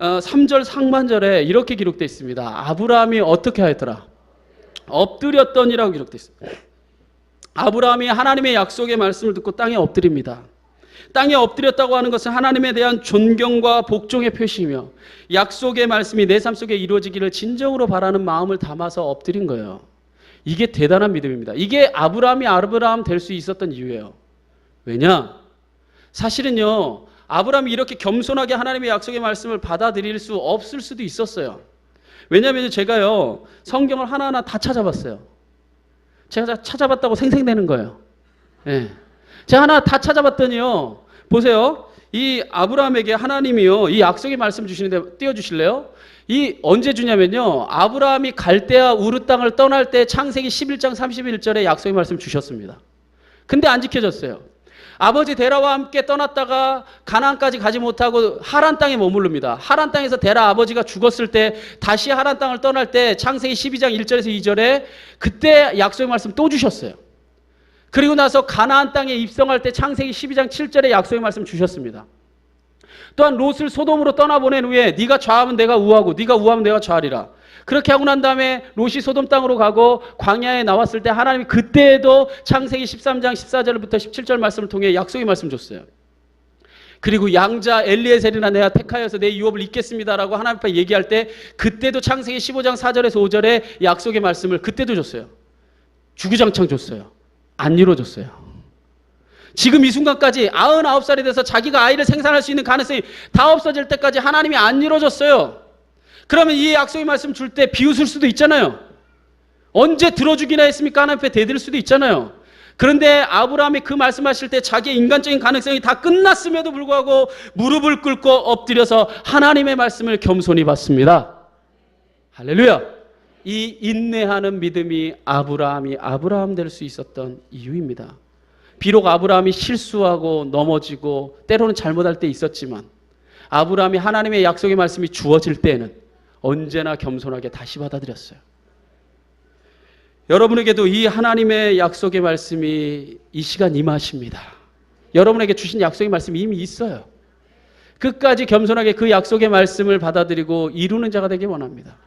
3절 상반절에 이렇게 기록되어 있습니다. 아브라함이 어떻게 하였더라? 엎드렸더니라고 기록되어 있습니다. 아브라함이 하나님의 약속의 말씀을 듣고 땅에 엎드립니다. 땅에 엎드렸다고 하는 것은 하나님에 대한 존경과 복종의 표시이며 약속의 말씀이 내 삶 속에 이루어지기를 진정으로 바라는 마음을 담아서 엎드린 거예요. 이게 대단한 믿음입니다. 이게 아브라함이 아브라함 될 수 있었던 이유예요. 왜냐? 사실은요, 아브라함이 이렇게 겸손하게 하나님의 약속의 말씀을 받아들일 수 없을 수도 있었어요. 왜냐하면 제가요, 성경을 하나하나 다 찾아봤어요. 제가 찾아봤다고 생생되는 거예요. 네. 제가 하나 다 찾아봤더니요, 보세요. 이 아브라함에게 하나님이요, 이 약속의 말씀 주시는데 띄워주실래요? 이 언제 주냐면요, 아브라함이 갈대아 우르 땅을 떠날 때 창세기 11장 31절에 약속의 말씀 주셨습니다. 근데 안 지켜졌어요. 아버지 데라와 함께 떠났다가 가나안까지 가지 못하고 하란 땅에 머무릅니다. 하란 땅에서 데라 아버지가 죽었을 때 다시 하란 땅을 떠날 때 창세기 12장 1절에서 2절에 그때 약속의 말씀 또 주셨어요. 그리고 나서 가나안 땅에 입성할 때 창세기 12장 7절에 약속의 말씀 주셨습니다. 또한 롯을 소돔으로 떠나보낸 후에 네가 좌하면 내가 우하고 네가 우하면 내가 좌하리라. 그렇게 하고 난 다음에 롯이 소돔 땅으로 가고 광야에 나왔을 때 하나님이 그때에도 창세기 13장 14절부터 17절 말씀을 통해 약속의 말씀 줬어요. 그리고 양자 엘리에셀이나 내가 택하여서 내 유업을 잇겠습니다라고 하나님 앞에 얘기할 때 그때도 창세기 15장 4절에서 5절에 약속의 말씀을 그때도 줬어요. 주구장창 줬어요. 안 이루어졌어요. 지금 이 순간까지 99살이 돼서 자기가 아이를 생산할 수 있는 가능성이 다 없어질 때까지 하나님이 안 이루어졌어요. 그러면 이 약속의 말씀 줄 때 비웃을 수도 있잖아요. 언제 들어주기나 했습니까? 하나님 앞에 대들 수도 있잖아요. 그런데 아브라함이 그 말씀하실 때 자기의 인간적인 가능성이 다 끝났음에도 불구하고 무릎을 꿇고 엎드려서 하나님의 말씀을 겸손히 받습니다. 할렐루야. 이 인내하는 믿음이 아브라함이 아브라함 될 수 있었던 이유입니다. 비록 아브라함이 실수하고 넘어지고 때로는 잘못할 때 있었지만 아브라함이 하나님의 약속의 말씀이 주어질 때에는 언제나 겸손하게 다시 받아들였어요. 여러분에게도 이 하나님의 약속의 말씀이 이 시간 임하십니다. 여러분에게 주신 약속의 말씀이 이미 있어요. 끝까지 겸손하게 그 약속의 말씀을 받아들이고 이루는 자가 되길 원합니다.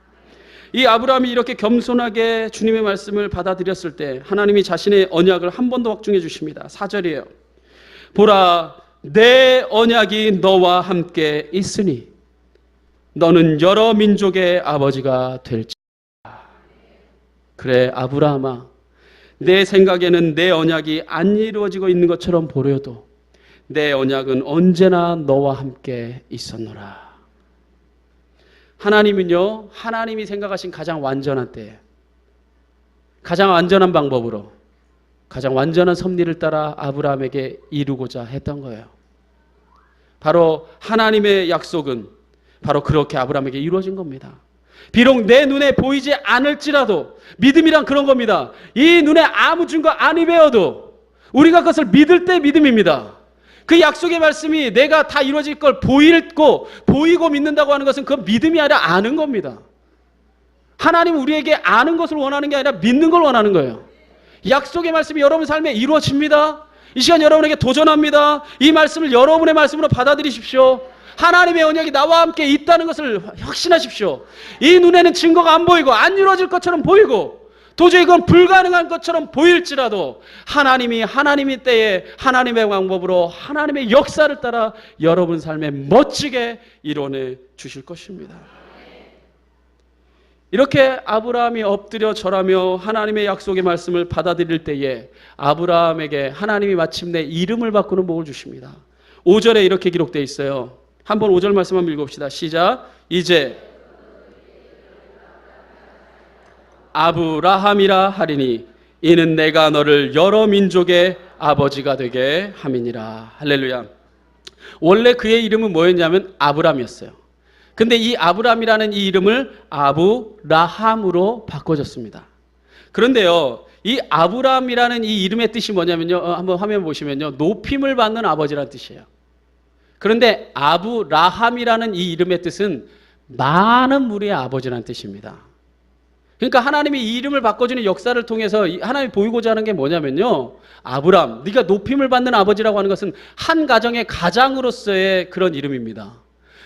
이 아브라함이 이렇게 겸손하게 주님의 말씀을 받아들였을 때 하나님이 자신의 언약을 한 번 더 확증해 주십니다. 4절이에요. 보라, 내 언약이 너와 함께 있으니 너는 여러 민족의 아버지가 될지라. 그래 아브라함아, 내 생각에는 내 언약이 안 이루어지고 있는 것처럼 보여도 내 언약은 언제나 너와 함께 있었노라. 하나님은요, 하나님이 생각하신 가장 완전한 때, 가장 완전한 방법으로, 가장 완전한 섭리를 따라 아브라함에게 이루고자 했던 거예요. 바로 하나님의 약속은 바로 그렇게 아브라함에게 이루어진 겁니다. 비록 내 눈에 보이지 않을지라도, 믿음이란 그런 겁니다. 이 눈에 아무 증거 안 보여도 우리가 그것을 믿을 때 믿음입니다. 그 약속의 말씀이 내가 다 이루어질 걸 보이고 믿는다고 하는 것은 그 믿음이 아니라 아는 겁니다. 하나님은 우리에게 아는 것을 원하는 게 아니라 믿는 걸 원하는 거예요. 약속의 말씀이 여러분 삶에 이루어집니다. 이 시간 여러분에게 도전합니다. 이 말씀을 여러분의 말씀으로 받아들이십시오. 하나님의 언약이 나와 함께 있다는 것을 확신하십시오. 이 눈에는 증거가 안 보이고 안 이루어질 것처럼 보이고 도저히 그건 불가능한 것처럼 보일지라도 하나님이 때에 하나님의 방법으로 하나님의 역사를 따라 여러분 삶에 멋지게 이뤄내 주실 것입니다. 이렇게 아브라함이 엎드려 절하며 하나님의 약속의 말씀을 받아들일 때에 아브라함에게 하나님이 마침내 이름을 바꾸는 복을 주십니다. 5절에 이렇게 기록되어 있어요. 한번 5절 말씀 한번 읽어봅시다. 시작. 이제 아브라함이라 하리니 이는 내가 너를 여러 민족의 아버지가 되게 함이니라. 할렐루야. 원래 그의 이름은 뭐였냐면 아브람이었어요. 근데 이 아브람이라는 이 이름을 아브라함으로 바꿔줬습니다. 그런데요, 이 아브람이라는 이 이름의 뜻이 뭐냐면요, 한번 화면 보시면요, 높임을 받는 아버지라는 뜻이에요. 그런데 아브라함이라는 이 이름의 뜻은 많은 무리의 아버지라는 뜻입니다. 그러니까 하나님이 이 이름을 바꿔주는 역사를 통해서 하나님이 보이고자 하는 게 뭐냐면요, 아브람, 네가 높임을 받는 아버지라고 하는 것은 한 가정의 가장으로서의 그런 이름입니다.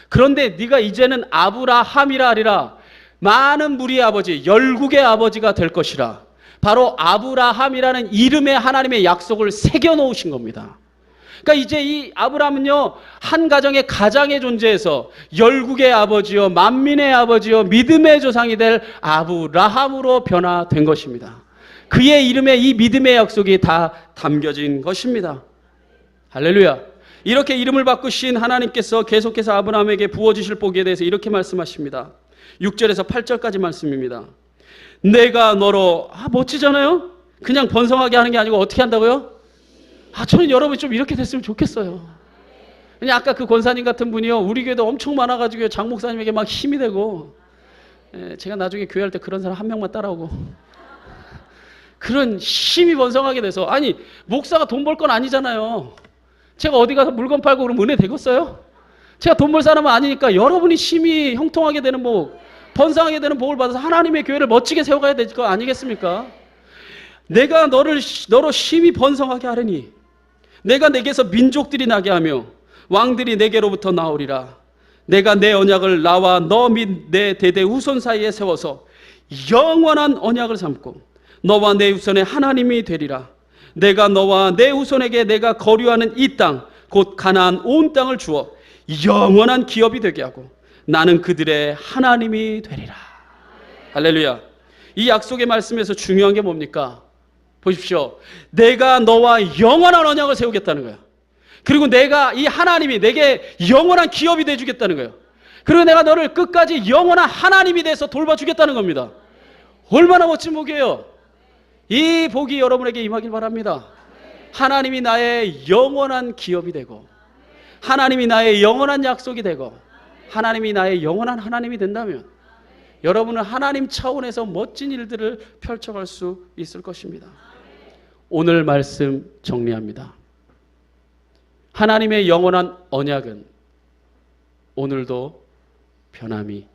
그런데 네가 이제는 아브라함이라 하리라. 많은 무리의 아버지, 열국의 아버지가 될 것이라. 바로 아브라함이라는 이름에 하나님의 약속을 새겨놓으신 겁니다. 그러니까 이제 이 아브라함은요, 한 가정의 가장의 존재에서 열국의 아버지요, 만민의 아버지요, 믿음의 조상이 될 아브라함으로 변화된 것입니다. 그의 이름에 이 믿음의 약속이 다 담겨진 것입니다. 할렐루야. 이렇게 이름을 바꾸신 하나님께서 계속해서 아브라함에게 부어주실 복에 대해서 이렇게 말씀하십니다. 6절에서 8절까지 말씀입니다. 내가 너로, 멋지잖아요? 그냥 번성하게 하는 게 아니고 어떻게 한다고요? 저는 여러분이 좀 이렇게 됐으면 좋겠어요. 그냥 아까 그 권사님 같은 분이요, 우리 교회도 엄청 많아가지고 장 목사님에게 막 힘이 되고, 제가 나중에 교회할 때 그런 사람 한 명만 따라오고, 그런 힘이 번성하게 돼서, 아니, 목사가 돈 벌 건 아니잖아요. 제가 어디 가서 물건 팔고 그러면 은혜 되겠어요? 제가 돈 벌 사람은 아니니까 여러분이 힘이 형통하게 되는 복, 번성하게 되는 복을 받아서 하나님의 교회를 멋지게 세워가야 될 거 아니겠습니까? 내가 너로 힘이 번성하게 하려니 내가 내게서 민족들이 나게 하며 왕들이 내게로부터 나오리라. 내가 내 언약을 나와 너 및 내 대대 후손 사이에 세워서 영원한 언약을 삼고 너와 내 후손의 하나님이 되리라. 내가 너와 내 후손에게 내가 거류하는 이 땅 곧 가나안 온 땅을 주어 영원한 기업이 되게 하고 나는 그들의 하나님이 되리라. 할렐루야. 이 약속의 말씀에서 중요한 게 뭡니까? 보십시오. 내가 너와 영원한 언약을 세우겠다는 거예요. 그리고 내가 이 하나님이 내게 영원한 기업이 돼주겠다는 거예요. 그리고 내가 너를 끝까지 영원한 하나님이 돼서 돌봐주겠다는 겁니다. 얼마나 멋진 복이에요. 이 복이 여러분에게 임하길 바랍니다. 하나님이 나의 영원한 기업이 되고 하나님이 나의 영원한 약속이 되고 하나님이 나의 영원한 하나님이 된다면 여러분은 하나님 차원에서 멋진 일들을 펼쳐갈 수 있을 것입니다. 오늘 말씀 정리합니다. 하나님의 영원한 언약은 오늘도 변함이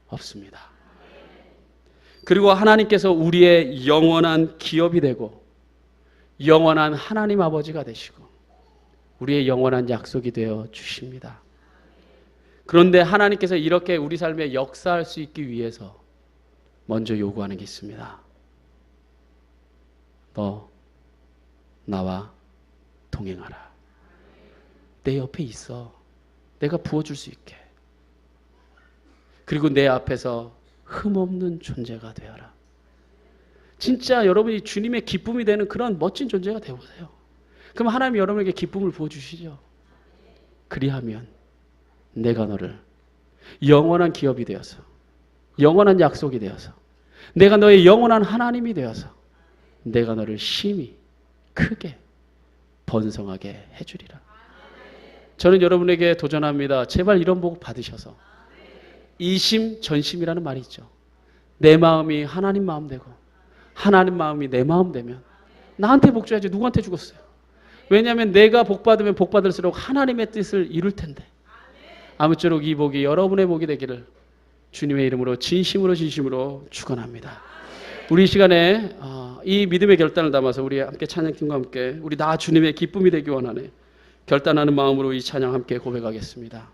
없습니다. 그리고 하나님께서 우리의 영원한 기업이 되고 영원한 하나님 아버지가 되시고 우리의 영원한 약속이 되어 주십니다. 그런데 하나님께서 이렇게 우리 삶에 역사할 수 있기 위해서 먼저 요구하는 게 있습니다. 너 나와 동행하라. 내 옆에 있어. 내가 부어줄 수 있게. 그리고 내 앞에서 흠없는 존재가 되어라. 진짜 여러분이 주님의 기쁨이 되는 그런 멋진 존재가 되어보세요. 그럼 하나님이 여러분에게 기쁨을 부어주시죠. 그리하면 내가 너를 영원한 기업이 되어서, 영원한 약속이 되어서, 내가 너의 영원한 하나님이 되어서 내가 너를 심히 크게 번성하게 해주리라. 저는 여러분에게 도전합니다. 제발 이런 복 받으셔서 이심전심이라는 말이 있죠. 내 마음이 하나님 마음 되고 하나님 마음이 내 마음 되면 나한테 복 줘야지 누구한테 주겠어요. 왜냐하면 내가 복 받으면 복 받을수록 하나님의 뜻을 이룰 텐데. 아무쪼록 이 복이 여러분의 복이 되기를 주님의 이름으로 진심으로 축원합니다. 우리 이 시간에 이 믿음의 결단을 담아서 우리 함께 찬양팀과 함께 우리 다 주님의 기쁨이 되기 원하네 결단하는 마음으로 이 찬양 함께 고백하겠습니다.